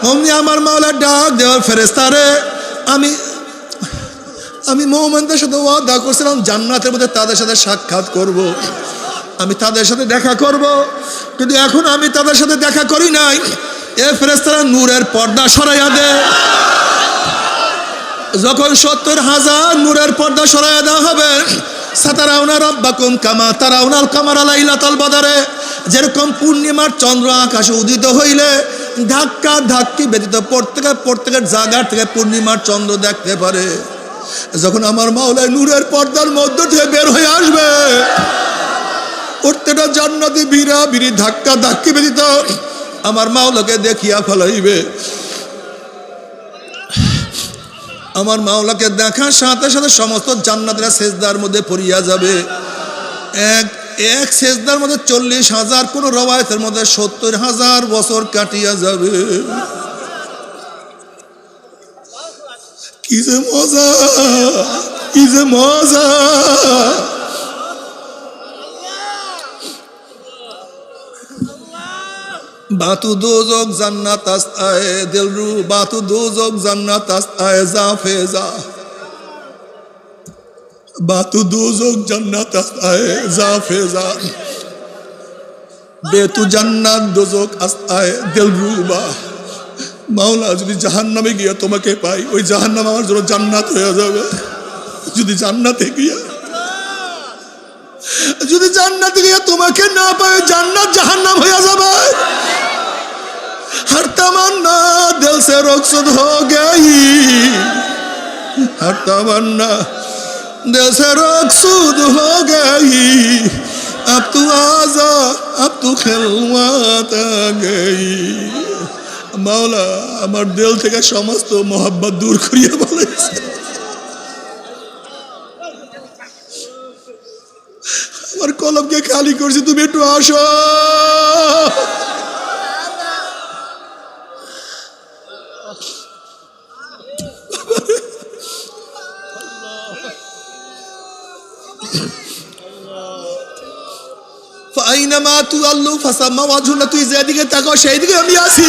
অমনি আমার মাওলা ডাক দেওয়ার ফেরেশতারে আমি মুমিনদের সাথে ওয়াদা করছিলাম জান্নাতের মধ্যে তাদের সাথে সাক্ষাৎ করব, আমি তাদের সাথে দেখা করব, কিন্তু এখন আমি তাদের সাথে দেখা করি নাই। এ ফেরেশতারা নূরের পর্দা সরাইয়া দে। যখন 70,000 নূরের পর্দা সরাইয়া দেওয়া হবে, সাতারাউনা রাব্বাকুম কামা তারাউনাল কামারা লাইলাতাল বদরে, যেরকম পূর্ণিমার চন্দ্র আকাশে উদিত হইলে ধাক্কা ধাক্কি ব্যতীত প্রত্যেকের জায়গা থেকে পূর্ণিমার চন্দ্র দেখতে পারে, যখন আমার মাওলা নূরের পর্দার মধ্য থেকে বের হয়ে আসবে, প্রত্যেকটা জান্নাতি ভিড়া ভিড়ি ধাক্কা ধাক্কি ব্যতীত আমার মাওলাকে দেখিয়া ফেলাইবে। আমার মাওলাকে দেখার সাথে সাথে সমস্ত জান্নাতীরা সেজদার মধ্যে পড়িয়া যাবে। এক সেজদার মধ্যে 40,000, কোন রওয়ায়াতের মধ্যে 70,000 বছর কাটিয়া যাবে। কি যে মজা, কি যে মজা। বাতু দোজক জান্নাত আস্তায় দিলরু, বাতু দোজক জান্নাত আস্তায় যা ফেজা, বাতু দোজক জান্নাত আস্তায় যা ফেজা, বেতু জান্নাত দোজক আস্তায় দিলরুবা। মাওলা যদি জাহান্নামে গিয়া তোমাকে পাই, ওই জাহান্নাম আমার জন্য জান্নাত হয়ে যাবে। যদি জান্নাতে গিয়া তোমাকে না পাই, জান্নাত জাহান্নাম হয়ে যাবে। हर तमन्ना दिल से रुखसत हो गई, हर तमन्ना दिल से रुखसत हो गई, अब तू आजा, अब तू खिलवत आ गई। মাওলা আমার দিল থেকে সমস্ত মোহাব্বত দূর করিয়া বলেছে, আমার কলমকে খালি করছি, তুমি একটু আসো। ফাইনামা তুআল্লু ফাসাম্মা ওয়াজহুল্লাহ, তুই যেদিকে তাকাও সেই দিকে আমি আছি।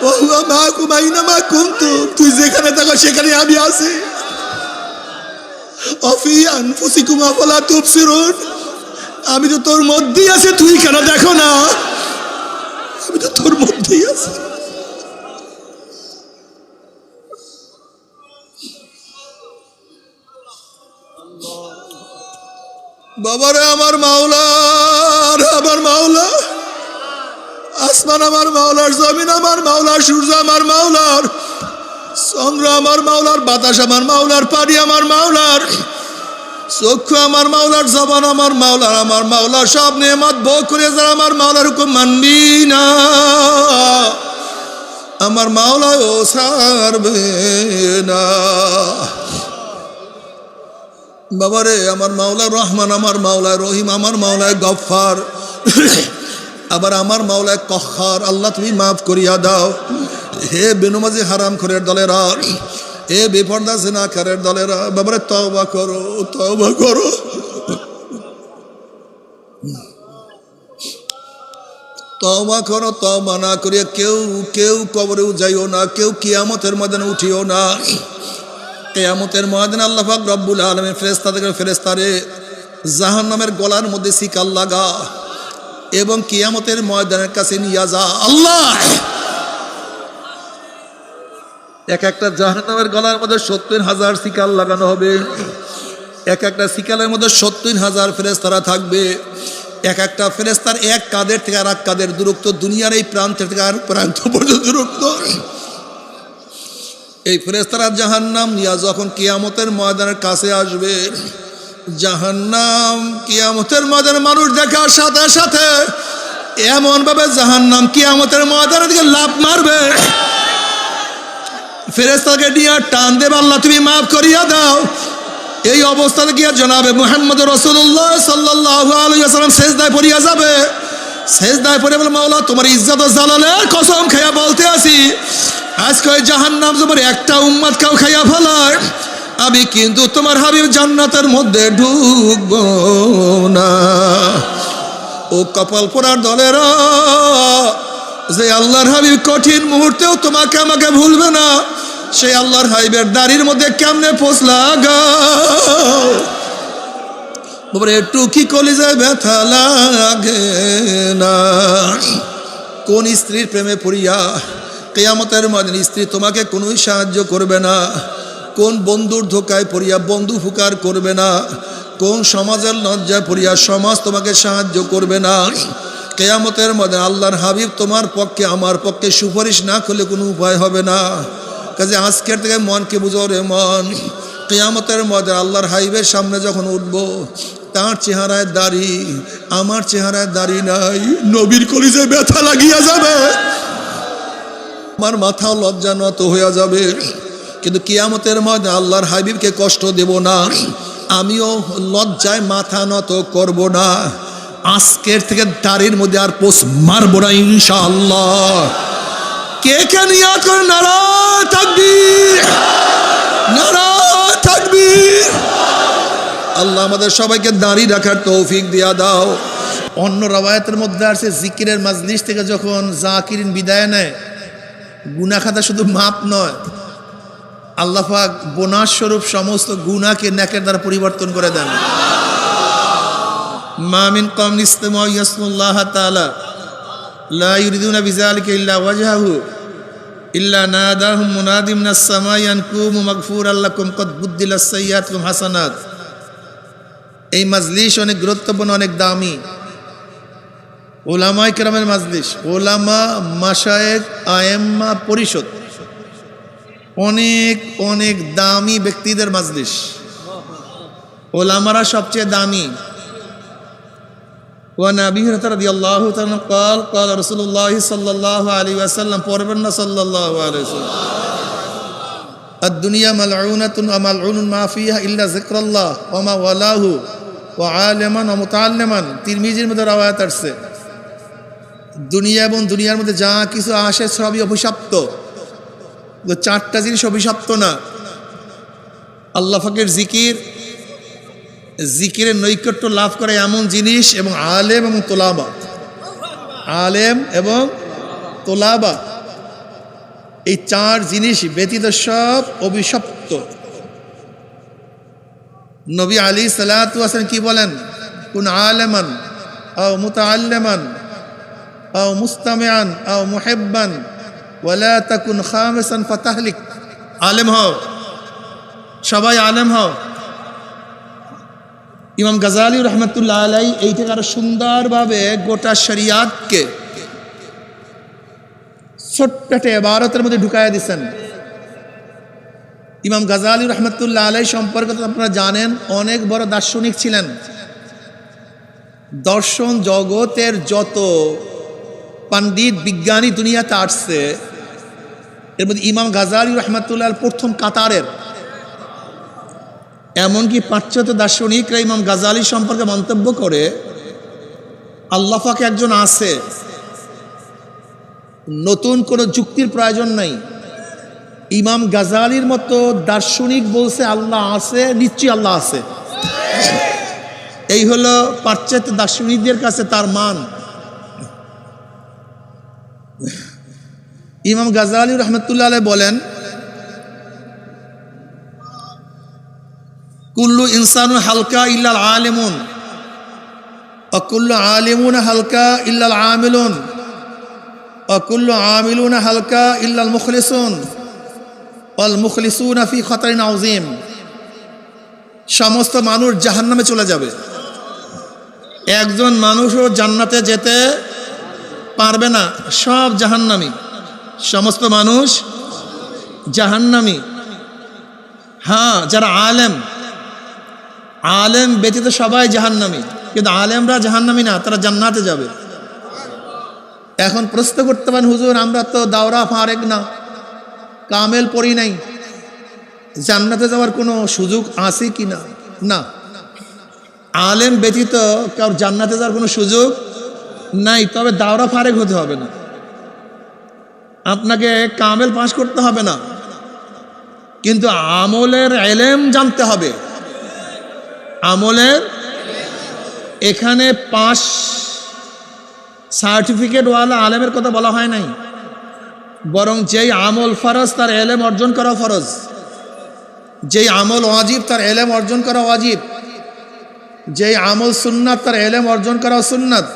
ওয়া হুয়া মাআকুম আইনামা কুনতুম, তুই যেখানে তাকাও সেখানে আমি আছি। আফি আনফুসিকুম আফালা তুবসিরুন, আমি তো তোর মধ্যেই আছি, তুই কেন দেখো না? আমি তো তোর মধ্যেই আছি। বাবারে আমার মাওলা, আমার মাওলা, আসমান আমার মাওলার, জমিন আমার মাওলার, সূর্য আমার মাওলার, চন্দ্র আমার মাওলার, বাতাস আমার মাওলার, পানি আমার মাওলার, চক্ষু আমার মাওলার, জবান আমার মাওলার, আমার মাওলার সব নেয়ামত ভোগ করে যারা আমার মাওলার হুকুম মানবি না, আমার মাওলা ও ছাড়বে না। বাবারে আমার মাওলা রহমান, আমার মাওলায় রহিম, আমার মাওলায় গফফার, আবার আমার মাওলায় কহ্হার। আল্লাহ তুমি মাফ করিয়া দাও। হে বেনমাজি হারামখোরের দলেরা, হে বেপরদা জিনাকারের দলেরা, বাবারে তওবা করো, তওবা করো। তওবা করো, তওবা না করিয়া কেউ কবরেও যাইও না, কেউ কিয়ামতের ময়দানে উঠিও না। কিয়ামতের ময়দানে আল্লাহ পাক রব্বুল আলামিন ফেরেশতারে জাহান্নামের গলার মধ্যে শিকল লাগা এবং কিয়ামতের ময়দানের কাছে নিয়ে যা। আল্লাহ এক একটা জাহান্নামের গলার মধ্যে 70,000 শিকল লাগানো হবে। এক একটা শিকলের মধ্যে 70,000 ফেরেশতারা থাকবে। এক একটা ফেরেশতার এক কাদের থেকে আর এক কাদের দূরত্ব, দুনিয়ার এই প্রান্তের থেকে আর প্রান্ত পর্যন্ত দূরত্ব। এই ফেরেশতারা জাহান্নাম নিয়ে যখন কিয়ামতের ময়দানের কাছে আসবে, জাহান্নাম কিয়ামতের ময়দানে মানুষ দেখার সাথে সাথে এমন ভাবে জাহান্নাম কিয়ামতের ময়দানের দিকে লাফ মারবে, ফেরেশতাকে নিয়ে টান দেবে, আল্লাহ তুমি মাফ করিয়া দাও। এই অবস্থাতে গিয়া জনাবে মুহাম্মদ রাসূলুল্লাহ সাল্লাল্লাহু আলাইহি ওয়াসাল্লাম সেজদায় পড়িয়া যাবে। সেজদায় পড়ে বলে, মাওলা তোমার ইজ্জত ও জালালের কসম খাইয়া বলতে আছি, আজকে ওই জাহান্নাম তোমার একটা উম্মত কেউ খাইয়া ফেলায়, আমি কিন্তু তোমার হাবিব জান্নাতের মধ্যে ঢুকব না। ও কপাল পোড়ার দলেরা, যে আল্লাহর হাবিব কঠিন মুহূর্তেও তোমাকে আমাকে ভুলবে না, সেই আল্লাহর হাবিবের দাড়ির মধ্যে কেমনে পোষ লাগাও। একটু কি কলিজায় ব্যথা লাগে না? কোন স্ত্রীর প্রেমে পড়িয়া কিয়ামতের ময়দানে স্ত্রী তোমাকে কোনোই সাহায্য করবে না? কোন বন্ধুর ধোকায় পড়িয়া বন্ধু ফুকার করবে না? কোন সমাজের লজ্জায় পড়িয়া সমাজ তোমাকে সাহায্য করবে না? কিয়ামতের ময়দানে আল্লাহর হাবিব তোমার পক্ষে আমার পক্ষে সুপারিশ না করলে কোনো উপায় হবে না। কাজে আজকের থেকে মনকে বুঝো রে মন, কিয়ামতের ময়দানে আল্লাহর হাবিবের সামনে যখন উঠবো, তার চেহারায় দাড়ি, আমার চেহারায় দাড়ি নাই, নবীর কলিজায় ব্যথা লাগিয়া যাবে, আমার মাথাও লজ্জা নত হয়ে যাবে। কিন্তু কিয়ামতের ময়দানে আল্লাহর হাবিবকে কষ্ট দেব না, আমিও লজ্জায় মাথা নত করব না। আজকের থেকে দাড়ির মধ্যে আর পোষ মারবো না ইনশাআল্লাহ। কে কে নিয়াত করে নারায়ে তাকবীর, নারায়ে তাকবীর। আল্লাহ আমাদের সবাইকে দাড়ি রাখার তৌফিক দিয়া দাও। অন্য রওয়ায়াতের মধ্যে আছে জিকিরের মাজলিস থেকে যখন জাকিরিন বিদায় নেয়, গুনাহ খাতা শুধু মাপ নয়, আল্লাহ পাক বোনাস স্বরূপ সমস্ত গুনাহকে নেকের দ্বারা পরিবর্তন করে দেন। মা মিন কওমিন ইসতামাউ ইয়াসমুল্লাহ তাআলা লা ইউরিদুনা বিযালিকা ইল্লা ওয়াজহাহু ইল্লা নাদাহুম মুনাদিম মিনাস সামাই আন কুমু মাগফুরাল লাকুম কদ বুদ্দিলাস সাইয়্যাতুকুম হাসানাত। এই মাজলিস অনেক গুরুত্বপূর্ণ, অনেক দামি। উলামায়ে কেরামের মাজলিস, উলামা, মাশায়েখ, আয়েম্মা পরিষদ, অনেক অনেক দামি ব্যক্তিদের মাজলিস। উলামারা সবচেয়ে দামি। ওয়ান আবি হুরায়রা রাদিয়াল্লাহু তাআলা قال قال رسول الله صلى الله عليه وسلم পড়বেন না সাল্লাল্লাহু আলাইহি ওয়াসাল্লাম, الدنيا ملعونة وملعون ما فيها إلا ذكر الله وما والاه وعالما ومتعلما। তিরমিজির মধ্যে রওয়ায়াত আছে, দুনিয়া এবং দুনিয়ার মধ্যে যা কিছু আসে সবই অভিশপ্ত। চারটা জিনিস অভিশপ্ত না, আল্লাহ পাকের জিকির, জিকিরের নৈকট্য লাভ করে এমন জিনিস, এবং আলেম এবং তোলাবা, আলেম এবং তোলাবা, এই চার জিনিস ব্যতীত সব অভিশপ্ত। নবী আলাইহিস সালাতু ওয়াস সালাম কি বলেন? কুন আলেমান আও মুতাআল্লিমান আও মুস্তামিআন আও মুহিব্বান ওয়ালা তাকুন খামিসান ফাতাহলিক। আলেম হও, সবাই আলেম হও। ইমাম গাজালি রহমতুল্লাহ আলাইহি এই থেকে আরো সুন্দরভাবে গোটা শরিয়াতকে ছোট্ট একটা ইবারতের মধ্যে ঢুকাইয়া দিচ্ছেন। ইমাম গাজালি রহমতুল্লাহ আলাইহি সম্পর্কে তো আপনারা জানেন, অনেক বড় দার্শনিক ছিলেন। দর্শন জগতের যত পণ্ডিত বিজ্ঞানী দুনিয়াতে আসছে, এর মধ্যে ইমাম গাজালি রহমতুল্লাহ প্রথম কাতারের। এমনকি পাশ্চাত্য দার্শনিকরা ইমাম গাজালি সম্পর্কে মন্তব্য করে, আল্লাহ পাক একজন আছে, নতুন কোনো যুক্তির প্রয়োজন নাই। ইমাম গাজালির মতো দার্শনিক বলছে আল্লাহ আছে, নিশ্চয়ই আল্লাহ আছে। এই হলো পাশ্চাত্য দার্শনিকদের কাছে তার মান। ইমাম গাজালি রহমতুল্লাহ আলাইহি বলেন, কুল্লু ইনসানুন হালকা ইল্লাল আলিমুন ওয়া কুল্লু আলিমুন হালকা ইল্লাল আমিলুন ওয়া কুল্লু আমিলুন হালকা ইল্লাল মুখলিসুন ওয়াল মুখলিসুনা ফি খাতারিন আযীম। সমস্ত মানুষ জাহান্নামে চলে যাবে, একজন মানুষও জান্নাতে যেতে পারবে না, সব জাহান্নামী। সমস্ত মানুষ জাহান্নামী। হ্যাঁ, যারা আলেম, আলেম ব্যতীত সবাই জাহান্নামী, কিন্তু আলেমরা জাহান্নামী না, তারা জান্নাতে যাবে। এখন প্রশ্ন করতে পারেন, হুজুর আমরা তো দাওরা ফারেক না, কামেল পড়ি নাই, জান্নাতে যাওয়ার কোনো সুযোগ আছে কি না? না, আলেম ব্যতীত কারোর জান্নাতে যাওয়ার কোনো সুযোগ নাই। তবে দাওরা ফারেক হতে হবে না, আপনাকে কামেল পাস করতে হবে না, কিন্তু আমলের ইলম জানতে হবে। আমলের এখানে 5 সার্টিফিকেটওয়ালা আলেমের কথা বলা হয় নাই, বরং যেই আমল ফরজ তার এলেম অর্জন করা ফরজ, যেই আমল ওয়াজিব তার এলেম অর্জন করা ওয়াজিব, যেই আমল সুন্নাত তার এলেম অর্জন করা সুন্নাত,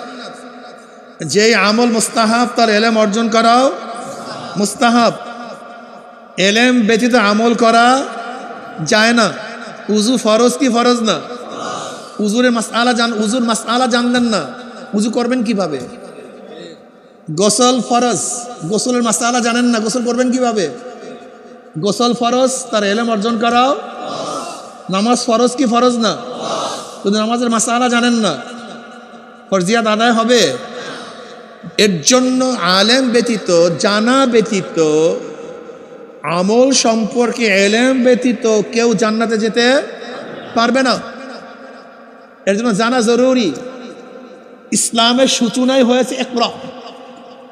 যেই আমল মুস্তাহাব তার এলেম অর্জন করাও মুস্তাহাব। এলেম ব্যতীত আমল করা যায় না। উজু ফরজ কি ফরজ না? উজুর মাসআলা জানলেন না, উজু করবেন কিভাবে? গোসল ফরজ, গোসলের মাসআলা জানেন না, গোসল করবেন কিভাবে? গোসল ফরজ, তার এলেম অর্জন করাও। নামাজ ফরজ কি ফরজ না? কিন্তু নামাজের মাসআলা জানেন না, ফরজিয়াত আদায় হবে? এর জন্য আলেম ব্যতীত, জানা ব্যতীত, আমল সম্পর্কে এলেম ব্যতীত কেউ জান্নাতে যেতে পারবে না। এর জন্য জানা জরুরি। ইসলামের সূচনাই হয়েছে ইকরা।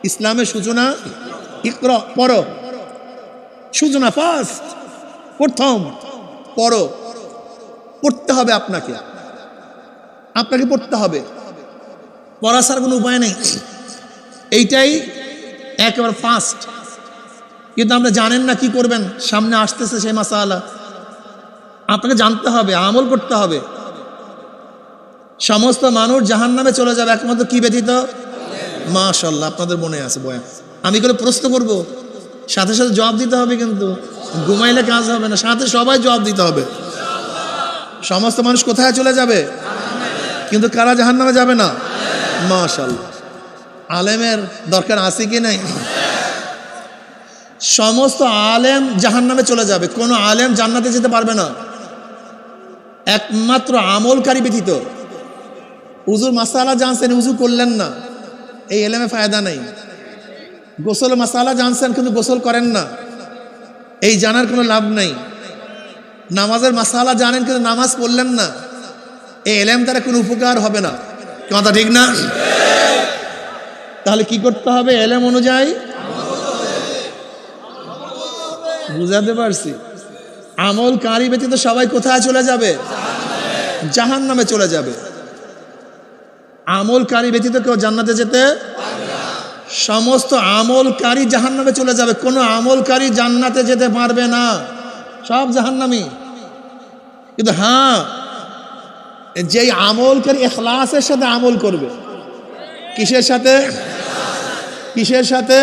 ইসলামের সূচনা ইকরা, পড়ো। সূচনা ফার্স্ট, প্রথম পড়ো। পড়তে হবে, আপনাকে পড়তে হবে, পড়া ছাড়া কোনো উপায় নেই। এইটাই একেবারে ফার্স্ট। কিন্তু আপনি জানেন না কি করবেন, সামনে আসতেছে সেই মাসালা। আপনাকে জানতে হবে, আমল করতে হবে। সমস্ত মানুষ জাহান্নামে চলে যাবে একমাত্র কি ব্যতীত? মাশাআল্লাহ, আপনাদের মনে আছে বয়ান। আমি কোনো প্রশ্ন করব, সাথে সাথে জবাব দিতে হবে, কিন্তু ঘুমাইলে কাজ হবে না, সাথে সবাই জবাব দিতে হবে। সমস্ত মানুষ কোথায় চলে যাবে? কিন্তু কারা জাহান্নামে যাবে না? মাশাআল্লাহ। আলেমের দরকার আছে কি নাই? সমস্ত আলেম জাহান্নামে চলে যাবে, কোনো আলেম জান্নাতে যেতে পারবে না, একমাত্র আমলকারী ব্যতীত। উজুর মাসালা জানছেন, উজু করলেন না, এই এলেমে ফায়দা নাই। গোসল মাসালা জানছেন কিন্তু গোসল করেন না, এই জানার কোনো লাভ নাই। নামাজের মাসালা জানেন কিন্তু নামাজ পড়লেন না, এই এলেম দ্বারা কোনো উপকার হবে না। কথা ঠিক না? তাহলে কি করতে হবে? এলেম অনুযায়ী বুঝাতে পারছি? আমলকারী ব্যতীত সবাই কোথায় চলে যাবে? জাহান্নামে চলে যাবে। আমলকারী ব্যতীত কেউ জান্নাতে যেতে, সমস্ত আমলকারী জাহান্নামে চলে যাবে, কোনো আমলকারী জান্নাতে যেতে পারবে না, সব জাহান্নামী। কিন্তু হ্যাঁ, যেই আমলকারী ইখলাসের সাথে আমল করবে। কিসের সাথে? কিসের সাথে?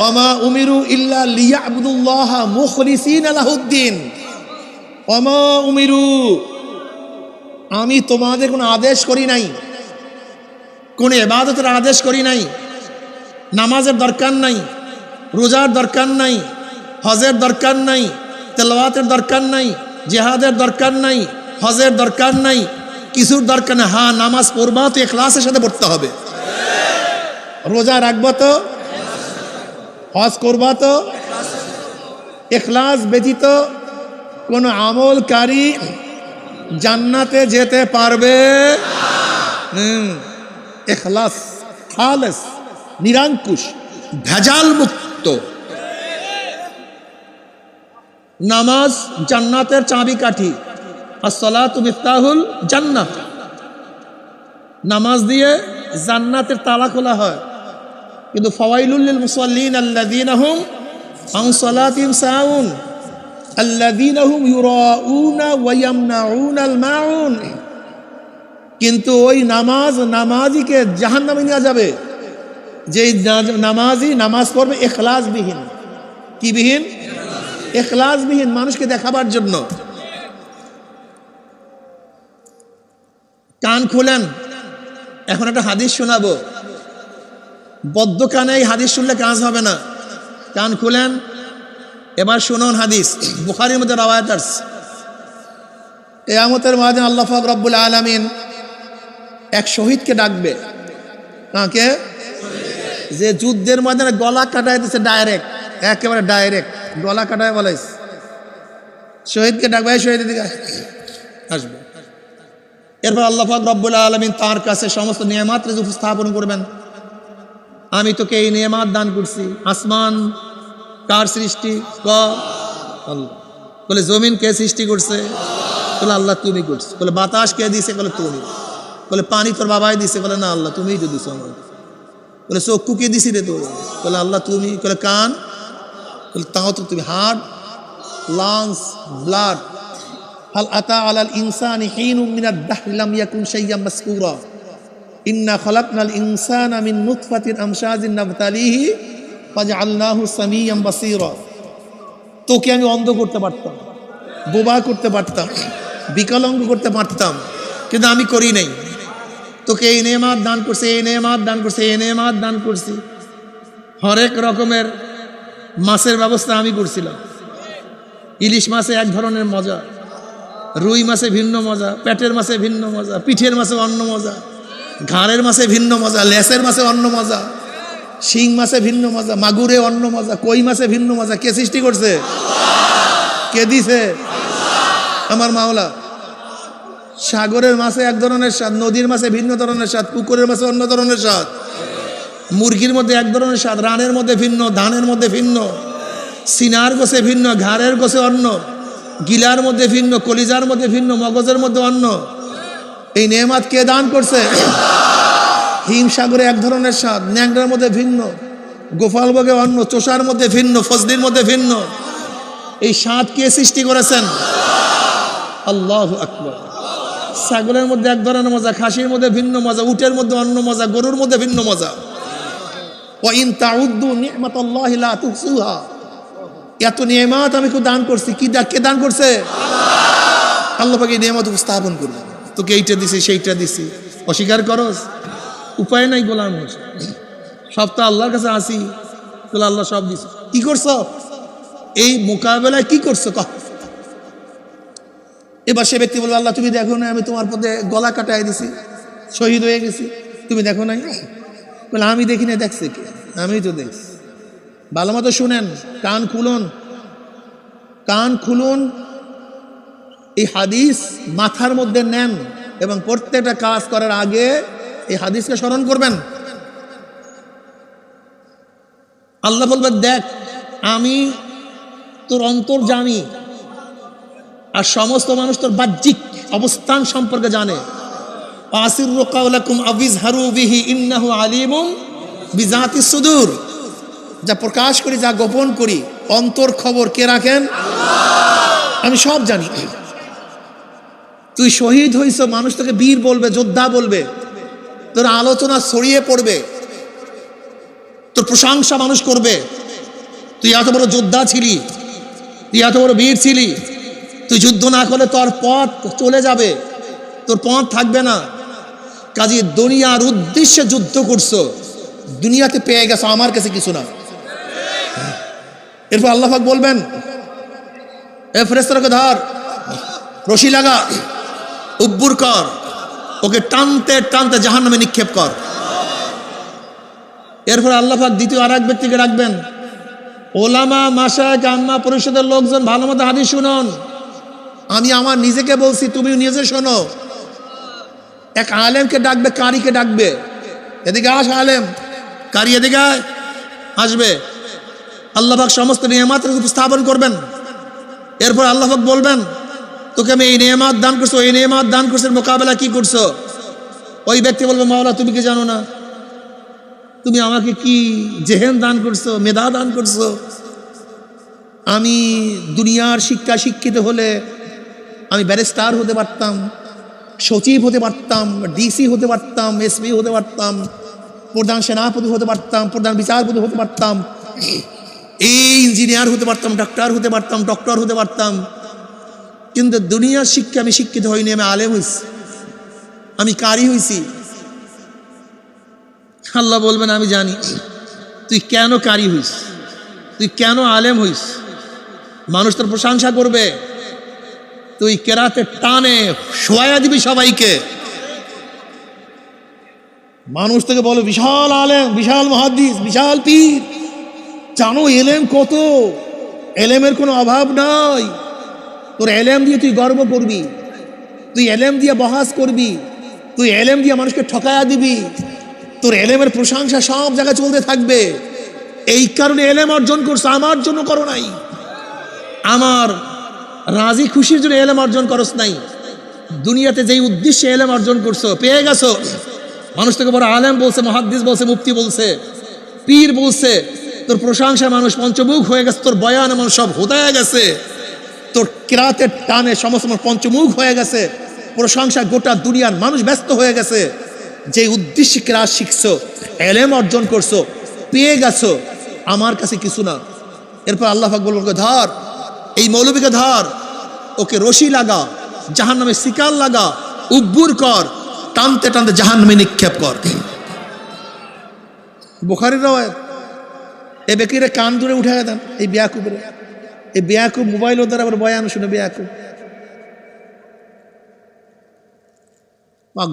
ওমা উমিরু ইল্লা লিয়াবুদুল্লাহা মুখলিসিনা লাহুদ্দিন। ওমা উমিরু, আমি তোমাদের কোনো আদেশ করি নাই, কোনো ইবাদতের আদেশ করি নাই। নামাজের দরকার নাই, রোজার দরকার নাই, হজের দরকার নাই, তেলাওয়াতের দরকার নাই, জিহাদের দরকার নাই, হজের দরকার নাই, কিছুর দরকার নেই। হ্যাঁ, নামাজ পড়বা তো ইখলাসের সাথে পড়তে হবে, রোজা রাখবা তো, হজ করবা তো ইখলাস ব্যতীত কোনো আমলকারী জান্নাতে যেতে পারবে। ইখলাস, খালেস, নিরঙ্কুশ, ভেজাল মুক্ত। নামাজ জান্নাতের চাবিকাঠি। আসসালাতু মিফতাহুল জান্নাহ। নামাজ দিয়ে জান্নাতের তালা খোলা হয়। কিন্তু ফাওয়াইলুল লিল মুসাল্লিন আল্লাযীনা হুম আন সালাতিহিম সাহুন আল্লাযীনা হুম ইউরাউনা ওয়া ইয়ামনাউনাল মাউন। কিন্তু ওই নামাজিকে জাহান্নামে নিয়ে যাবে, যেই নামাজি নামাজ পড়বে ইখলাসবিহীন। কি বিহীন? ইখলাসবিহীন, মানুষকে দেখাবার জন্য। কান খুলেন, এখন একটা হাদিস শোনাবো। বদ্ধ কানে এই হাদিস শুনলে কাজ হবে না। কান খুলেন, এবার শুনুন হাদিস। বুখারীর মধ্যে রাওয়ায়াত আছে, কিয়ামতের ময়দানে আল্লাহ পাক রব্বুল আলামিন এক শহীদকে ডাকবে। কাকে? যে যুদ্ধের ময়দানে গলা কাটায় দিচ্ছে, ডাইরেক্ট, একেবারে ডাইরেক্ট গলা কাটায় বলাইছে। শহীদকে ডাকবে, শহীদের দিকে আসবে। এরপর আল্লাহ পাক রব্বুল আলামিন তার কাছে সমস্ত নিয়ামত উপস্থাপন করবেন। আমি তোকে এই নিয়ামত দান করছি। আসমান কার সৃষ্টি? আল্লাহ। বলে জমিন কে সৃষ্টি করছে? বলে আল্লাহ তুমি করছো। বলে বাতাস কে দিছে? বলে তুমি। বলে পানি তোর বাবাই দিছে? বলে না, আল্লাহ তুমিই তো দিছো। বলে চক্ষু কে দিছি রে তো? বলে আল্লাহ তুমি। বলে কান? বলে তাও তো তুমি। Heart, lungs, blood. হাল আতা আলাল ইনসানি হিনুম মিনাদ দাহরি লাম ইয়াকুন শাইয়্যাম মাসকুরা ইন্না খালাকনাল ইনসানা মিন নুতফাতিন আমশাজিন নাবতালিহি ফাজআলনাহু সামিয়্যাম বাসীরা। তোকে আমি অন্ধ করতে পারতাম, বোবা করতে পারতাম, বিকলাঙ্গ করতে পারতাম, কিন্তু আমি করি নাই। তোকে এই নেয়ামত দান করছে, এই নেয়ামত দান করছে, এই নেয়ামত দান করছি। হরেক রকমের মাছের ব্যবস্থা আমি করছিলাম। ইলিশ মাছে এক ধরনের মজা, রুই মাছে ভিন্ন মজা, পেটের মাছে ভিন্ন মজা, পিঠের মাছে অন্য মজা, ঘাড়ের মাছে ভিন্ন মজা, লেসের মাছে অন্য মজা, শিং মাছে ভিন্ন মজা, মাগুরে অন্য মজা, কই মাছে ভিন্ন মজা। কে সৃষ্টি করছে? কে দিছে? আমার মাওলা। সাগরের মাছে এক ধরনের স্বাদ, নদীর মাছে ভিন্ন ধরনের স্বাদ, পুকুরের মাছে অন্য ধরনের স্বাদ, মুরগির মধ্যে এক ধরনের স্বাদ, রানের মধ্যে ভিন্ন, ধানের মধ্যে ভিন্ন, সিনার গোছে ভিন্ন, ঘাড়ের গোছে অন্য, গিলার মধ্যে ভিন্ন, কলিজার মধ্যে ভিন্ন, মগজের মধ্যে অন্য। এই নেয়ামত কে দান করছে? হিমসাগরে এক ধরনের স্বাদ, ন্যাংরার মধ্যে ভিন্ন, গোপালভোগে অন্য, চোষার মধ্যে ভিন্ন, ফজলির মধ্যে ভিন্ন। এই স্বাদ কে সৃষ্টি করেছেন? আল্লাহু আকবার। ছাগলের মধ্যে এক ধরনের মজা, খাসির মধ্যে ভিন্ন মজা, উটের মধ্যে অন্য মজা, গরুর মধ্যে ভিন্ন মজা। ওয়া ইন তাউদ্দু নি'মাতাল্লাহি লা তুহসুহা। এত নিয়ামত আমি দান করছি। কে দান করছে? আল্লাহ পাক এই নিয়ামত উপস্থাপন করবে। তোকে এইটা দিছি, সেইটা দিছি, অস্বীকার করস? উপায় নাই গোলাম, সব তো আল্লাহর কাছে আসি। বলে আল্লাহ সব দিছে। কি করছো এই মোকাবেলায়? কি করছো? এবার সে ব্যক্তি বলবে আল্লাহ তুমি দেখো না আমি তোমার পথে গলা কাটাই দিছি, শহীদ হয়ে গেছি, তুমি দেখো নাই? বলে আমি দেখি না, দেখছে কে? আমি তো দেখছি। ভালো মতো শুনেন, কান খুলুন, কান খুলুন। এই হাদিস মাথার মধ্যে নেন এবং প্রত্যেকটা কাজ করার আগে এই হাদিসকে স্মরণ করবেন। আল্লাহ বলবে দেখ আমি তোর অন্তর্যামী, আর সমস্ত মানুষ তোর বাহ্যিক অবস্থান সম্পর্কে জানে। আসিরু কাওলাকুম আবিজহারু বিহি ইন্নাহু আলিমুম বিজাতিস সুদূর। যা প্রকাশ করি, যা গোপন করি, অন্তর খবর কে রাখেন? আমি সব জানি। তুই শহীদ হইছ, মানুষ তোকে বীর বলবে, যোদ্ধা বলবে, তোর আলোচনা ছড়িয়ে পড়বে, তোর প্রশংসা মানুষ করবে। তুই এত বড় যোদ্ধা ছিলি, তুই এত বড় বীর ছিলি, তুই যুদ্ধ না করলে তোর পথ চলে যাবে, তোর পথ থাকবে না। কাজে দুনিয়ার উদ্দেশ্যে যুদ্ধ করছো, দুনিয়াতে পেয়ে গেছো, আমার কাছে কিছু না। এরপর আল্লাহ পাক বলবেন এ ফেরেশতাকে ধর, রশি লাগা, উব্বুর কর, ওকে টানতে টানতে জাহান্নামে নিক্ষেপ কর। এরপর আল্লাহ পাক দ্বিতীয় আর এক ব্যক্তিকে রাখবেন। ওলামা, মাশায়েখ, আম্মা পরিষদের লোকজন ভালো মতো হাদিস শুনুন। আমি আমার নিজেকে বলছি, তুমি নিজে শোনো। এক আলেমকে ডাকবে, কারিকে ডাকবে, এদিকে আস আলেম, কারি এদিকে আসবে। আল্লাহ পাক সমস্ত নিয়ামত উপস্থাপন করবেন। এরপর আল্লাহ পাক বলবেন তোকে আমি এই নিয়ামত দান করছো, এই নিয়ামত দান করছো, মোকাবেলা কি করছো? ওই ব্যক্তি বলবে মাওলা তুমি কি জানো না? তুমি আমাকে কি জেহেন দান করছো, মেধা দান করছো। আমি দুনিয়ার শিক্ষিত হলে আমি ব্যারিস্টার হতে পারতাম, সচিব হতে পারতাম, ডিসি হতে পারতাম, এসপি হতে পারতাম, প্রধান সেনাপতি হতে পারতাম, প্রধান বিচারপতি হতে পারতাম, এই ইঞ্জিনিয়ার হতে পারতাম, ডাক্তার হতে পারতাম, ডক্টর হতে পারতাম। কিন্তু দুনিয়ার শিক্ষা আমি শিক্ষিত হইনি, আমি আলেম হইছি, আমি কারি হইছি। আল্লাহ বলবেন আমি জানি তুই কেন কারি হইস, তুই কেন আলেম হইস। মানুষ তোর প্রশংসা করবে, তুই কেরাতে টানে শোয়া দিবি সবাইকে। মানুষ তোকে বলে বিশাল আলেম, বিশাল মুহাদ্দিস, বিশাল পীর। জানো এলেম কত? এলেমের কোনো অভাব নাই। তোর এলেম দিয়ে তুই গর্ব করবি, তুই এলেম দিয়ে বহাস করবি, তুই এলেম দিয়ে মানুষকে ঠকায়া দিবি, তোর এলেমের প্রশংসা সব জায়গায় চলতে থাকবে। এই কারণে এলেম অর্জন করছো, আমার জন্য করো নাই, আমার রাজি খুশির জন্য এলেম অর্জন করস নাই। দুনিয়াতে যেই উদ্দেশ্যে এলেম অর্জন করছো, পেয়ে গেছো, মানুষ তোকে বড় আলেম বলছে, মুহাদ্দিস বলছে, মুফতি বলছে, পীর বলছে, তোর প্রশংসা মানুষ পঞ্চমুখ হয়ে গেছে, তোর বয়ানে মানুষ সব হোদায় গেছে, তোর কিরাতের টানে সমস্ত মানুষ পঞ্চমুখ হয়ে গেছে, প্রশংসা গোটা দুনিয়ার মানুষ ব্যস্ত হয়ে গেছে। যে উদ্দেশ্যে কিরাত শিখছো, এলেম অর্জন করছো, পেয়ে গেছো, আমার কাছে কিছু না। এরপর আল্লাহ পাক বলবেন, ধর এই মৌলবীকে, ধর ওকে রশি লাগা, জাহান্নামে শিকার লাগা, উব্বুর কর, টানতে টানতে জাহান্নামে নিক্ষেপ কর। বুখারীর রওয়ায়াত। এই ব্যক্তিরা কান ধরে উঠে দেন এই বেয়াকুবের। এই বেয়াকুব মোবাইল দ্বারা আবার বয়ান শুনে বেয়াকুব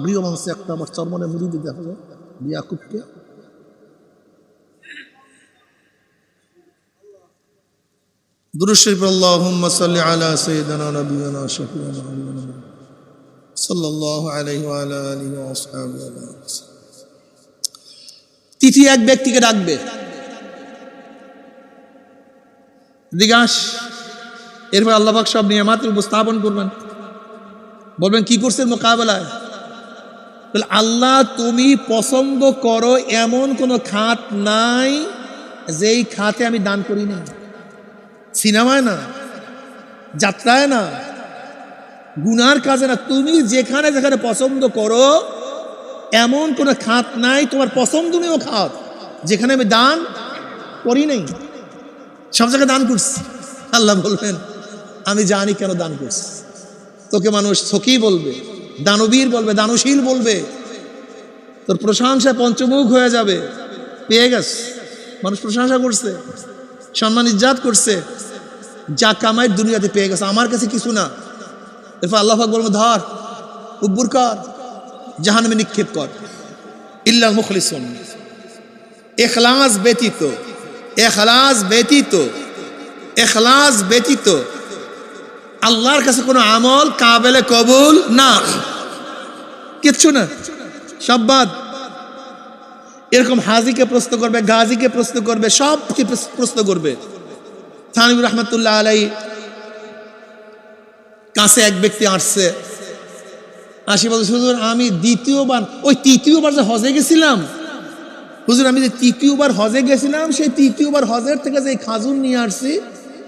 গৃহ মানুষ একটা আমার চরমনে মুড়িয়ে দেখা যায় বেয়াকুবকে। দুরূদ শরীফ আল্লাহুম্মা সাল্লি আলা সাইয়্যিদিনা নাবিয়িনা শাফিঈনা সাল্লাল্লাহু আলাইহি ওয়া আলা আলিহি ওয়া আসহাবিহি। তিথি এক ব্যক্তিকে ডাকবে, দিগাস, এরপর আল্লাহ পাক সব নিয়ামত উপস্থাপন করবেন, বলবেন কি করছেন মোকাবেলায়? বলে আল্লাহ তুমি পছন্দ করো এমন কোনো খাত নাই যেই খাতে আমি দান করি না, সিনেমায় না, যাত্রায় না, গুনার কাজে না, তুমি যেখানে যেখানে পছন্দ করো এমন কোনো খাত নাই তোমার পছন্দনীয় খাত যেখানে আমি দান করি নাই, সব জায়গায় দান করছি। আল্লাহ বলবেন আমি জানি কেন দান করছি। তোকে মানুষ সখী বলবে, দানবীর বলবে, দানশীল বলবে, তোর প্রশংসা পঞ্চমুখ হয়ে যাবে। পেয়ে গেছ, মানুষ প্রশংসা করছে, সম্মান ইজ্জাত করছে, যা কামাই দুনিয়াতে পেয়ে গেছে, আমার কাছে কিছু না। এরপর আল্লাহ পাক বলবে ধর, উব্বুর কর, জাহান্নামে নিক্ষেপ কর। ইল্লাল মুখলিসুন, ইখলাস ব্যতীত, ইখলাস ব্যতীত, ইখলাস ব্যতীত আল্লাহর কাছে কোনো আমল কাবেলে কবুল না, কিচ্ছু না, সব বাদ। এরকম হাজিকে প্রশ্ন করবে, গাজীকে প্রশ্ন করবে, সবকে প্রশ্ন করবে। থানভী রহমতুল্লাহ আলাইহি কাছে এক ব্যক্তি আসছে, আসি বলছে হুজুর আমি দ্বিতীয়বার, ওই তৃতীয়বার যে হজে গেছিলাম, হুজুর আমি যে তৃতীয়বার হজে গেছিলাম, সেই তৃতীয়বার হজের থেকে যে খাজুর নিয়ে আসছি,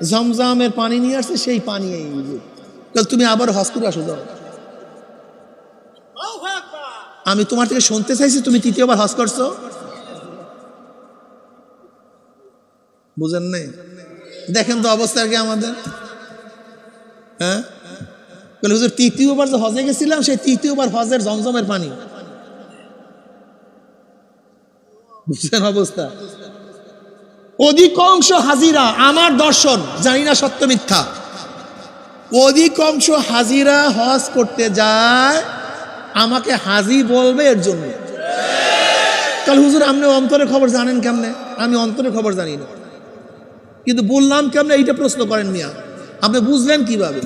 জমজমের পানি নিয়ে আসছে, সেই পানি এই হুজুর, তুমি আবার হজ করে আসো যাও। আমি তোমার থেকে শুনতে চাইছি তুমি তৃতীয়বার হজ করছো, বুঝেন নাই? দেখেন তো অবস্থা কি আমাদের। হ্যাঁ, হুজুর তৃতীয়বার যে হজে গেছিলাম, সেই তৃতীয়বার হজের জমজমের পানি, বুঝছেন অবস্থা। অধিকাংশ হাজিরা, আমার দর্শন জানি না সত্য মিথ্যা, অধিকাংশ হাজিরা হজ করতে যায় আমাকে হাজি বলবে এর জন্য। কাল হুজুর আপনি অন্তরের খবর জানেন কেমনে? আমি অন্তরের খবর জানি না, কিন্তু বললাম কেমনে এইটা প্রশ্ন করেন মিয়া, আপনি বুঝলেন কিভাবে?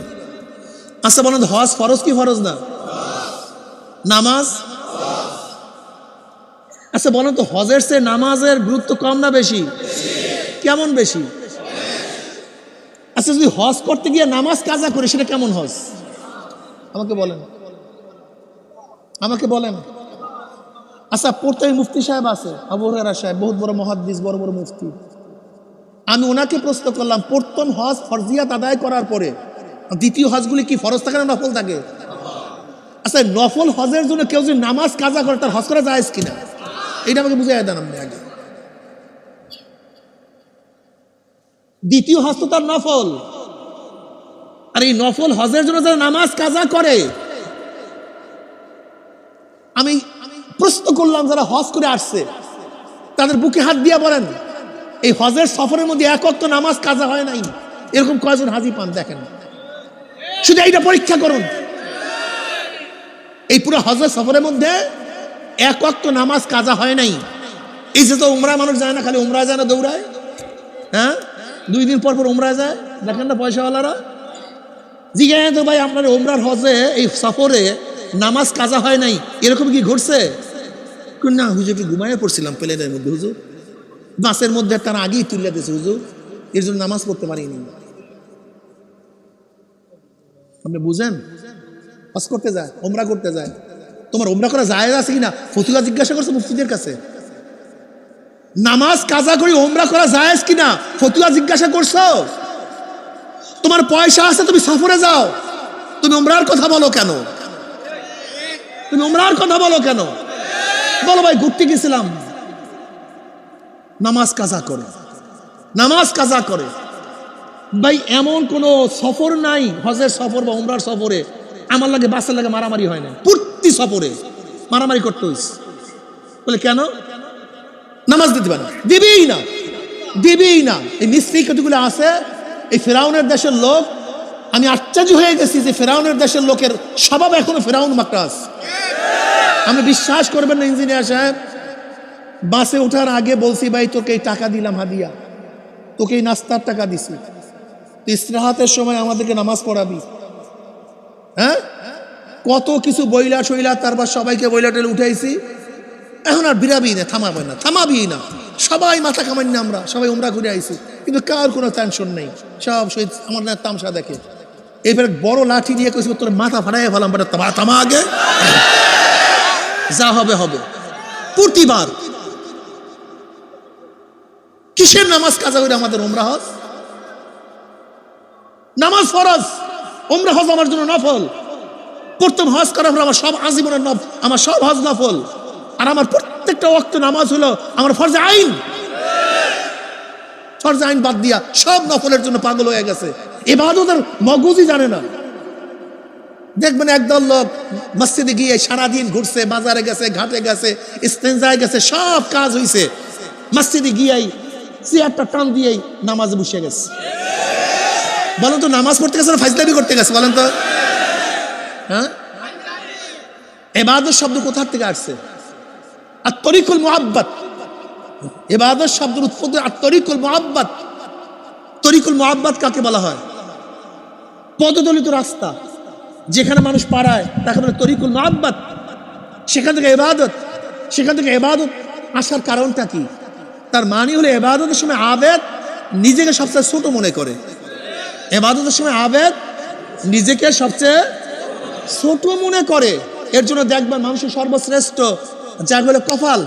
আচ্ছা বলেন হজ ফরজ কি ফরজ না? নামাজ, আচ্ছা বলেন তো হজের চেয়ে নামাজের গুরুত্ব কম না বেশি? কেমন বেশি? আচ্ছা যদি হজ করতে গিয়ে নামাজ কাজা করে সেটা কেমন হজ? আমাকে বলেন, আমাকে বলেন। আচ্ছা পড়তে মুফতি সাহেব আছে, আবু হুরায়রা সাহেব, বহুত বড় মুহাদ্দিস, বড় বড় মুফতি। আমি ওনাকে প্রশ্ন করলাম, প্রথম হজ ফরজিয়াত আদায় করার পরে দ্বিতীয় হজগুলি কি ফরজ থাকে না নফল থাকে? আচ্ছা নফল হজের জন্য কেউ যদি নামাজ কাজা করে তার হজ করা জায়েজ কিনা, এইটা আমাকে বুঝাই দেন আপনি আগে। দ্বিতীয় হজ তো তার নফল, আর এই নফল হজের জন্য যারা নামাজ কাজা করে, আমি প্রশ্ন করলাম যারা হজ করে আসছে তাদের বুকে হাত দিয়া বলেন এই হজের সফরের মধ্যে এক ওয়াক্ত নামাজ কাজা হয় নাই, এরকম কয়জন হাজি পান দেখেন, শুধু এইটা পরীক্ষা করুন। এই পুরো হজের সফরের মধ্যে এক ওয়াক্ত নামাজ কাজা হয় নাই। এই যে তো উমরা মানুষ যায় না, খালি উমরা যায় না দৌড়ায়, হ্যাঁ 2 দিন পর পর উমরা যায়, দেখেন না পয়সাওয়ালারা। জিজ্ঞাসা তো ভাই আপনার উমরার হজে এই সফরে নামাজ কাজা হয় নাই, এরকম কি ঘটছে? না হুজুর কি ঘুমাইয়া পড়ছিলাম প্লেনের মধ্যে, হুজুর বাসের মধ্যে তারা আগেই তুলে দিয়েছে হুজুর, এর জন্য নামাজ পড়তে পারিনি। আপনি বুঝেন, হজ করতে যায়, উমরা করতে যায়, তোমার উমরা করা জায়েজ আছে কিনা ফতুয়া জিজ্ঞাসা করছো মুফতিদের কাছে? নামাজ কাজা করে উমরা করা জায়েজ কিনা ফতুয়া জিজ্ঞাসা করছো? তোমার পয়সা আছে, তুমি সফরে যাও, তুমি উমরার কথা বলো কেন? তুমি উমরার কথা বলো কেন? বলো ভাই ঘুরতে গেছিলাম। নামাজ কাজা করে, নামাজ কাজা করে। ভাই এমন কোন সফর নাই, হজের সফর বা উমরার সফরে আমার লাগে বাসের লাগে মারামারি হয় না। প্রতি সফরে মারামারি করতে হয়েছে। বলে কেন? নামাজ দিতে পারে, দিবেই না, দিবেই না। এই মিস্ত্রি কতগুলো আছে, এই ফেরাউনের দেশের লোক, আমি আশ্চর্য হয়ে গেছি যে ফেরাউনের দেশের লোকের স্বভাব এখনো ফেরাউন মাকড়াস। আপনি বিশ্বাস করবেন না ইঞ্জিনিয়ার সাহেব, বাসে ওঠার আগে বলছি ভাই তোকে এই টাকা দিলাম হাদিয়া, তোকে এই নাস্তার টাকা দিছি, ইস্তেরাহাতের সময় আমাদেরকে নামাজ পড়াবি। হ্যাঁ, কত কিছু বইলা শৈলা, তারপর সবাইকে বইলা টেলে উঠাইছি। এখন আর বিরাবি না, থামাবি না, থামাবি না। সবাই মাথা কামাই না, আমরা সবাই উমরা ঘুরে আইছি, কিন্তু কার কোনো টেনশন নেই, সব শহীদ আমার না তামসা দেখে। এবারে বড় লাঠি দিয়ে কইছি তোর মাথা ফাটাইয়া ফেলাম, থামা আগে, যা হবে হবে। প্রতিবার কিসের নামাজ কাজা করে আমাদের উমরা হজ? নামাজ ফরজ, উমরা হজ আমার জন্য নফল। প্রথম হজ করার পর আমার সব আজীবনের আমার সব হজ নফল, আর আমার প্রত্যেকটা ওয়াক্ত নামাজ হলো আমার ফরজে আইন। ফরজে আইন বাদ দিয়া সব নফলের জন্য পাগল হয়ে গেছে, ইবাদতের মগজই জানে না। দেখবেন একদল লোক মসজিদে গিয়ে সারাদিন ঘুরছে, বাজারে গেছে, ঘাটে গেছে, ইস্তেঞ্জায় গেছে, সব কাজ হইছে, মসজিদে গিয়েই চেয়ারটা টান দিয়েই নামাজে বসে গেছে। বলেন তো নামাজ পড়তে গেছে না ফাজলামি করতে গেছে? বলেন তো। হ্যাঁ, ইবাদত শব্দ কোথা থেকে আসছে? আর তরিকুল মুহাব্বত, ইবাদত শব্দের উৎপত্তি আর তরিকুল মুহাব্বত। তরিকুল মুহাব্বত কাকে বলা হয়? পদদলিত রাস্তা, যেখানে মানুষ পাড়ায় তাকে বলে তরিকুল মুহাব্বত। সেখান থেকে ইবাদত, সেখান থেকে ইবাদত আসার কারণটা কি? তার মানে হলো ইবাদতের সময় আবেদ নিজেকে সবচেয়ে ছোট মনে করে। ইবাদতের সময় আবেদ নিজেকে সবচেয়ে ছোট মনে করে। এর জন্য দেখবেন মানুষের সর্বশ্রেষ্ঠ জায়গা হলো কপাল,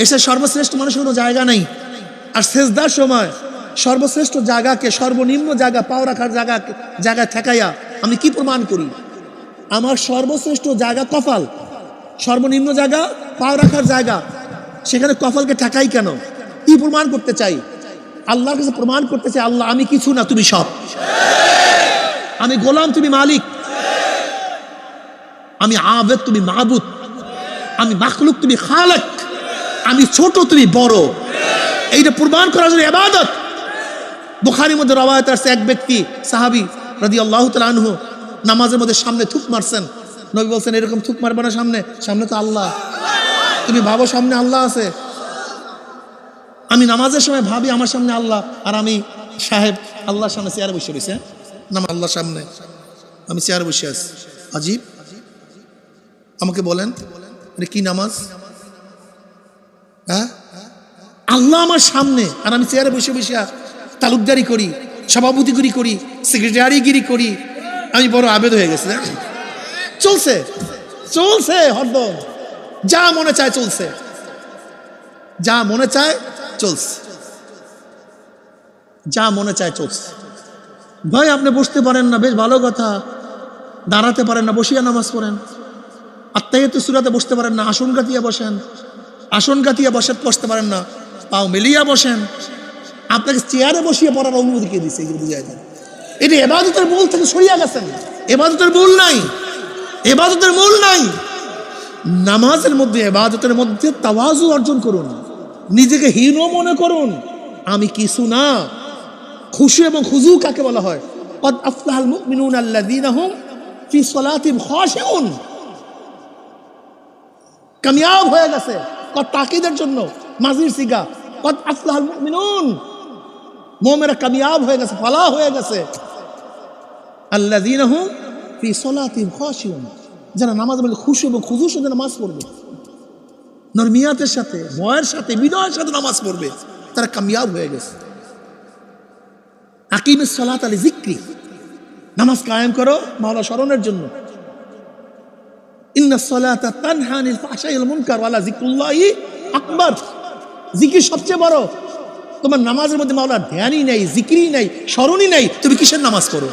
এসে সর্বশ্রেষ্ঠ মানুষের কোনো জায়গা নেই। আর সেজদার সময় সর্বশ্রেষ্ঠ জায়গাকে সর্বনিম্ন জায়গা, পাও রাখার জায়গায় ঠেকাইয়া আমি কি প্রমাণ করি? আমার সর্বশ্রেষ্ঠ জায়গা কপাল, সর্বনিম্ন জায়গা পাও রাখার জায়গা, সেখানে কপালকে ঠেকাই কেন? কি প্রমাণ করতে চাই? আল্লাহর কাছে প্রমাণ করতে চাই, আল্লাহ আমি কিছু না, তুমি সব। আমি গোলাম, তুমি মালিক। আমি আবেদ, তুমি মাবুদ। আমি মাখলুক, তুমি খালেক। আমি ছোট, তুমি বড়। এইটা প্রমাণ করার জন্য ইবাদত। বুখারীর মধ্যে রওয়ায়াত আছে, এক ব্যক্তি সাহাবী রাদিয়াল্লাহু তাআলা আনহু নামাজের মধ্যে সামনে থুক মারছেন। নবী বলছেন এরকম থুক মারবে না সামনে, সামনে তো আল্লাহ। তুমি ভাবো সামনে আল্লাহ আছে। আমি নামাজের সময় ভাবি আমার সামনে আল্লাহ, আর আমি সাহেব আল্লাহর সামনে চেয়ারে বসে রয়েছে। নামাজ আল্লাহর সামনে, আমি চেয়ারে বসে আছি। আজীব। আমাকে বলেন এটা কি নামাজ? হ্যাঁ, আল্লাহ আমার সামনে আর আমি চেয়ারে বসে বসে তালুকদারি করি, সভাপতিগিরি করি, সেক্রেটারিগিরি করি। আমি বড় আবেদ হয়ে গেছে। চলছে চলছে হরদম, যা মনে চায় চলছে, যা মনে চায় চলছে, যা মনে চায় চলছে। ভাই আপনি বসতে পারেন না, বেশ ভালো কথা। দাঁড়াতে পারেন না, বসিয়া নামাজ পড়েন। আত্তাহিয়াতুস সূরাতে বসতে পারেন না, আসন গাঁথিয়া বসেন। আসন গাঁথিয়া বসতে পারেন না, পাও মিলিয়া বসেন। আপনাকে চেয়ারে বসিয়ে পড়ার অনুমতি কে দিচ্ছে? এগুলো বুঝাই দেন। এটা ইবাদতের মূল থেকে সরিয়া গেছেন। ইবাদতের মূল নাই, ইবাদতের মূল নাই। নামাজের মধ্যে, ইবাদতের মধ্যে তাওয়াজু অর্জন করুন, নিজেকে হীন মনে করুন, আমি কিছু না। খুশু এবং খুজু কাকে বলা হয়? কদ আফলাহাল মুমিনুনা আল্লাযীনা হুম ফি সালাতিহিম খাশিউন। কামিয়াব হয়ে গেছে, কদ তাকিদের জন্য মাজির সিগা, কদ আফলাহাল মুমিনুন, মুমিনরা কামিয়াব হয়ে গেছে, ফালাহ হয়ে গেছে। আল্লাযীনা হুম ফি সালাতিহিম খাশিউন, যারা নামাজের মধ্যে খুশু এবং খুজুর সাথে নামাজ পড়বে, নরমিয়াতের সাথে, ভয়ের সাথে, বিনয়ের সাথে নামাজ পড়বে, তারা কামিয়াব হয়ে গেছে। আকিমিস সালাত আলি যিকরি, নামাজ কায়েম করো মাওলা স্মরণের জন্য। ইন্না ইন্নাস সালাতা তানহা আনিল ফাহশাই ওয়াল মুনকার ওয়া যিকরুল্লাহি আকবার। জিকির সবচেয়ে বড়। তোমার নামাজের মধ্যে মাওলার ধ্যানই নেই, জিকিরই নেই, স্মরণই নেই, তুমি কিসের নামাজ করো?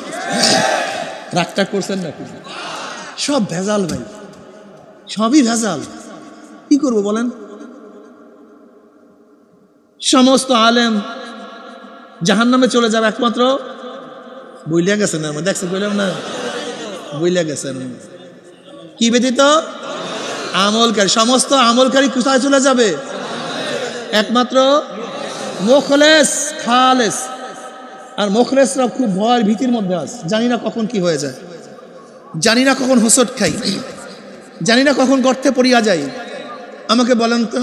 রাগটা করছেন না? সব ভেজাল ভাই, সবই ভেজাল। কি করবো বলেন? সমস্ত আলেম জাহান্নামে চলে যাবে একমাত্র বইলিয়া গেছেন না, দেখছেন বললাম না, বইলিয়া গেছেন। কি ব্যতীত? আমলকারী। সমস্ত আমলকারী কোথায় চলে যাবে? একমাত্র মুখলেস, খালেস। আর মুখলেসরা খুব ভয়ের ভীতির মধ্যে আছে। জানি না কখন কি হয়ে যায়, জানি না কখন হোঁচট খাই, জানি না কখন গর্তে পড়িয়া যাই। আমাকে বলেন তো,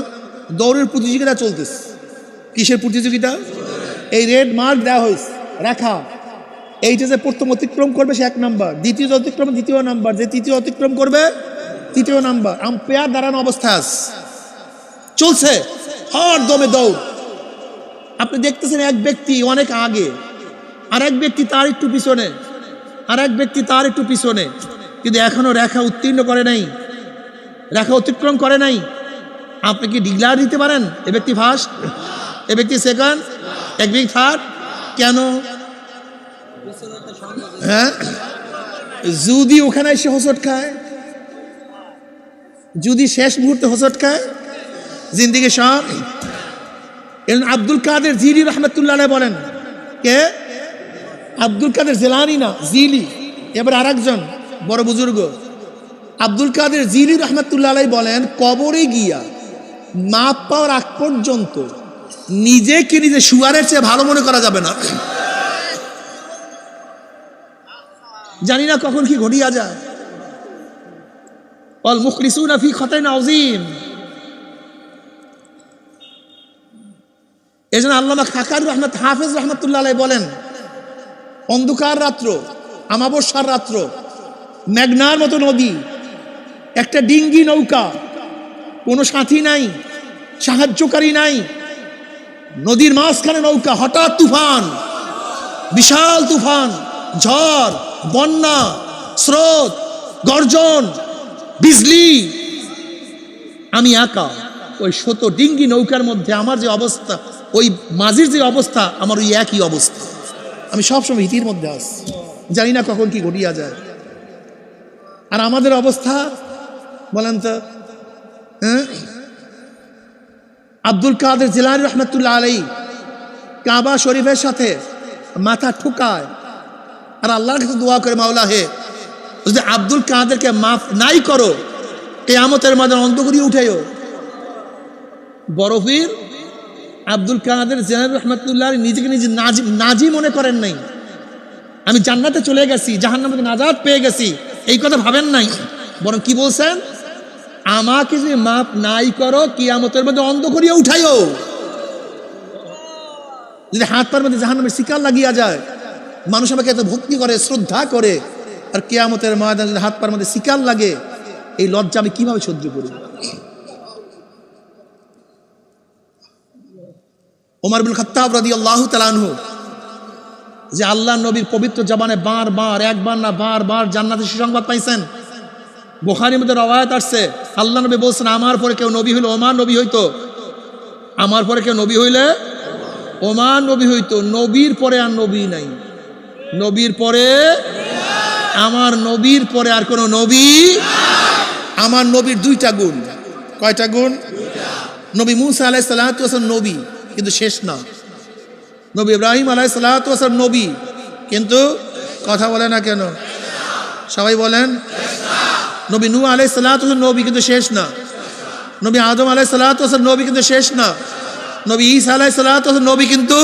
দৌড়ের প্রতিযোগিতা চলতেছে। কিসের প্রতিযোগিতা? এই রেড মার্ক দেওয়া হয়েছে, রেখা। এইটা যে প্রথম অতিক্রম করবে সে 1 নাম্বার, দ্বিতীয় অতিক্রম 2য় নাম্বার, যে তৃতীয় অতিক্রম করবে 3য় নাম্বার। আম্পায়ার দাঁড়ানো অবস্থায় আছে, চলছে হর দমে দৌড়। আপনি দেখতেছেন এক ব্যক্তি অনেক আগে, আর এক ব্যক্তি তার একটু পিছনে, আর এক ব্যক্তি তার একটু পিছনে, কিন্তু এখনো রেখা উত্তীর্ণ করে নাই, রেখা অতিক্রম করে নাই। আপনি কি ডিক্লার দিতে পারেন এ ব্যক্তি ফার্স্ট, এ ব্যক্তি সেকেন্ড, এক ব্যক্তি থার্ড? কেন? হ্যাঁ, যদি ওখানে এসে হোঁচট খায়, যদি শেষ মুহূর্তে হোঁচট খায়, জিন্দিগি সব। আব্দুল কাদের জিলি রহমতুল্লাহ বলেন, কে? আব্দুল কাদের জেলানি না, জিলি। এবার আর একজন বড় বুজুর্গ আব্দুল কাদের জিলি রহমতুল্লাহ বলেন, কবরে গিয়া মাপ পাওয়ার আগ পর্যন্ত নিজেকে নিজে শুয়ারের চেয়ে ভালো মনে করা যাবে না। জানি না কখন কি ঘটিয়া যায়। অল মুখলিসুনা ফি খাতাইন আযীম। এজন্য আল্লামা খাকার রহমত হাফেজ রহমতুল্লাহ বলেন, অন্ধকার রাত্র, আমাবস্যার রাত্র, মেঘনার মতো নদী, একটা ডিঙ্গি নৌকা, কোনো সাথী নাই, সাহায্যকারী নাই, নদীর মাঝখানে নৌকা, হঠাৎ তুফান, বিশাল তুফান, ঝড়, বন্যা, স্রোত, গর্জন, বিজলি। আমি একা ওই ছোট ডিঙ্গি নৌকার মধ্যে, আমার যে অবস্থা, ওই মাঝির যে অবস্থা, আমার ওই একই অবস্থা। আমি সবসময় ভীতির মধ্যে আছি, জানি না কখন কি ঘটিয়া যায়। আর আমাদের অবস্থা বলেন তো? হ্যাঁ, আব্দুল কাদের জিলানী রহমতুল্লাহ আলাইহি কাবা শরীফের সাথে মাথা ঠুকায় আর আল্লাহর কাছে দোয়া করে, মাওলা হে, যদি আব্দুল কাদেরকে মাফ নাই করো, কিয়ামতের ময়দানে অন্ধ করিয়ে উঠাইও। বরফির আব্দুল কাদের জিলানী রহমতুল্লাহ নিজেকে নিজে নাজি মনে করেন নাই। আমি জান্নাতে চলে গেছি, জাহান্নাম থেকে নাজাত পেয়ে গেছি, এই কথা ভাবেন নাই। বরং কি বলছেন? আমাকে যদি মাফ নাই করো, কিয়ামতের মধ্যে অন্ধ করিয়া উঠাইও। যদি হাত পার মধ্যে জাহান্নামের শিকার লাগিয়া যায়, মানুষ আমাকে এত ভক্তি করে, শ্রদ্ধা করে, আর কিয়ামতের ময়দানে যদি হাত পার মধ্যে শিকার লাগে, এই লজ্জা আমি কিভাবে সহ্য করব? ওমর ইবনে খাত্তাব রাদিয়াল্লাহু তাআলা আনহু, যে আল্লাহ নবীর পবিত্র জবানে বারবার, একবার না বারবার জান্নাতের সুসংবাদ পাইছেন। বুখারীর মধ্যে রওয়ায়াত আসছে, আল্লাহ নবী বলছেন, আমার পরে কেউ নবী হইলে ওমর নবী হইতো, আমার পরে কেউ নবী হইলে ওমর নবী হইতো। নবীর পরে আর নবী নাই, নবীর পরে, আমার নবীর পরে আর কোনো নবী। আমার নবীর 2টা গুণ। কয়টা গুণ? নবী মুসা আলাইহিস সালাতু ওয়াস সালাম নবী, কিন্তু শেষ না। নবী ইব্রাহিম আলাইহিস সালাতু ওয়াস সালাম নবী, কিন্তু কথা বলে না কেন? সবাই বলেন। নবী নূহ আলাইহিস সালাতু ওয়াস সালাম নবী, কিন্তু শেষ না। নবী আদম আলাইহিস সালাতু ওয়াস সালাম নবী, কিন্তু শেষ না। নবী ঈসা আলাইহিস সালাতু ওয়াস সালাম নবী, কিন্তু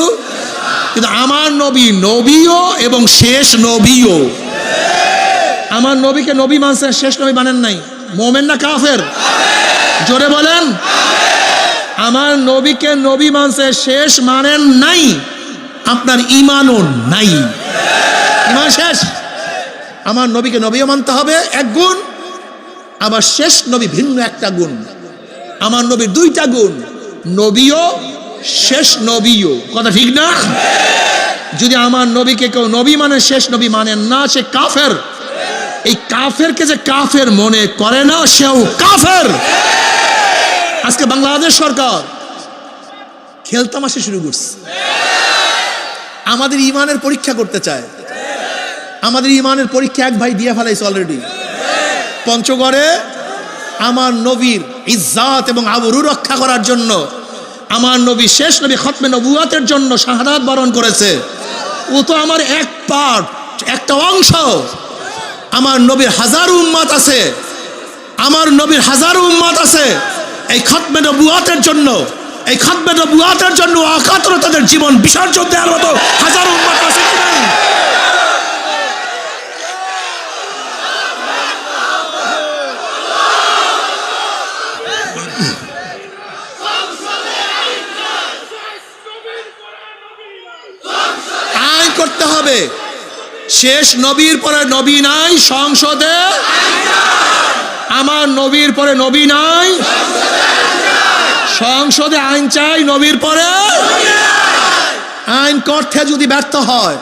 আমার নবী নবীও এবং শেষ নবীও। আমার নবীকে নবী মানছেন, শেষ নবী মানেন নাই। মুমিন না কাফের? জোরে বলেন। আমার নবীকে নবী মানছে, শেষ মানেন নাই, আপনার ঈমানও নাই, ঈমান শেষ। আমার নবীকে নবীও মানতে হবে, এক গুণ, আবার শেষ নবী ভিন্ন একটা গুণ। আমার নবীর 2টা গুণ, নবীও শেষ নবীও। কথা ঠিক না? যদি আমার নবীকে কেউ নবী মানে, শেষ নবী মানেন না, সে কাফের। এই কাফেরকে যে কাফের মনে করে না সেও কাফের। আজকে বাংলাদেশ সরকার খেলতামাশা শুরু করছে, আমাদের ইমানের পরীক্ষা করতে চায়। আমাদের ইমানের পরীক্ষা এক ভাই দিয়ে ফেলাইছে অলরেডি। পঞ্চগড়ে আমার নবীর ইজ্জাত এবং আবরু রক্ষা করার জন্য, আমার নবী শেষ নবী খতমে নবুয়াতের জন্য শাহাদাত বরণ করেছে। ও তো আমার এক পার্ট, একটা অংশ। আমার নবীর হাজারো উম্মত আছে, আমার নবীর হাজারো উম্মত আছে এই খতমে নবুয়াতের জন্য, এই খতমে নবুয়াতের জন্য অকাতরে তাদের জীবন বিসর্জন দেওয়ার মতো হাজারো উম্মত আছে কি নাই? আইন করতে হবে। শেষ নবীর পরে নবী নাই, সংসদে আমার নবীর পরে নবী নাই, সংসদে আইন চাই, নবীর পরে আইন করতে যদি ব্যর্থ হয়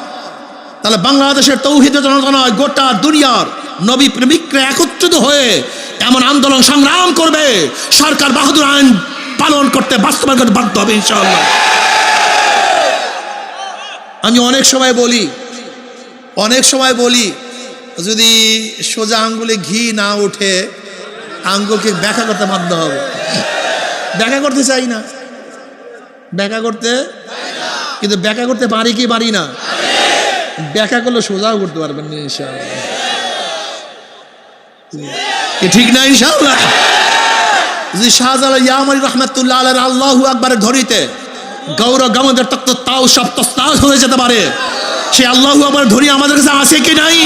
তাহলে বাংলাদেশের তৌহিদের জনতা নয়, গোটা দুনিয়ার নবী প্রেমিকরা একত্রিত হয়ে এমন আন্দোলন সংগ্রাম করবে, সরকার বাহাদুর আইন পালন করতে, বাস্তবায়ন করতে বাধ্য হবে ইনশাআল্লাহ। আমি অনেক সময় বলি যদি সোজা আঙ্গুলে ঘি না উঠে আঙ্গুলকে ব্যাখ্যা করতে বাধ্য হবে। ব্যাখ্যা করতে চাই না, ব্যাখ্যা করতে, কিন্তু ব্যাখ্যা করতে পারি কি পারি না? ব্যাখ্যা করলে সোজাও করতে পারবেন না ইনশাআল্লাহ, ঠিক না ইনশাআল্লাহ? যদি শাহজালাল ইয়ামানি রহমাতুল্লাহ আলাইহি আল্লাহু আকবারের ধরিতে গৌরব গমদের তত্ত্ব তাও সব তস্তাস হয়ে যেতে পারে, সে আল্লাহু আকবার ধরি আমাদের কাছে আছে কি নাই?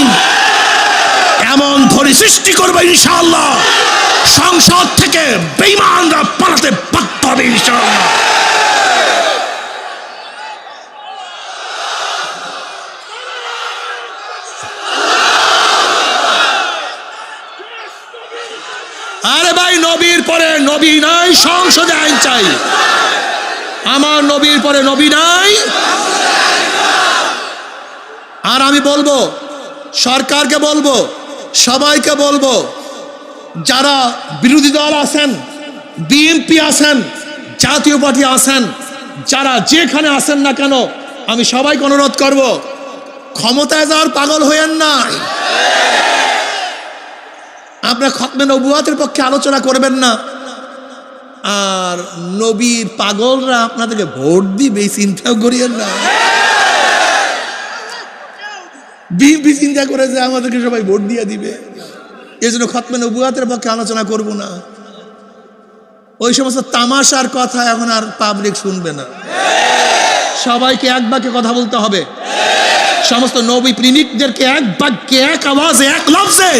এমন ধরি সৃষ্টি করবে ইনশাআল্লাহ, সংসদ থেকে বেঈমানরা পালাতে বাধ্য হবে ইনশাআল্লাহ। আরে ভাই, নবীর পরে নবী নাই, সংসদে আইন চাই। আমার নবীর পরে নবী নাই। আর আমি বলবো, সরকারকে বলবো, সবাইকে বলবো, যারা বিরোধী দল আছেন, বিএনপি আছেন, জাতীয় পার্টি আছেন, যারা যেখানে আছেন না কেন, আমি সবাইকে অনুরোধ করব, ক্ষমতায় যাওয়ার পাগল হইয়েন না। আপনার খতমে নবুয়াতের পক্ষে আলোচনা করবেন না, আর নবীর পাগলরা আপনাদেরকে ভোট দিবে চিন্তাও করিয়েন না। বিএনপি চিন্তা করে যে আমাদেরকে সবাই ভোট দিয়ে দিবে, এই জন্য খতমে নবুয়াতের পক্ষে আলোচনা করব না। ওই সমস্ত তামাশার কথা এখন আর পাবলিক শুনবে না। সবাইকে এক বাক্যে কথা বলতে হবে, সমস্ত নবী প্রেমিকদেরকে এক বাক্যে, এক আওয়াজে, এক লফজে,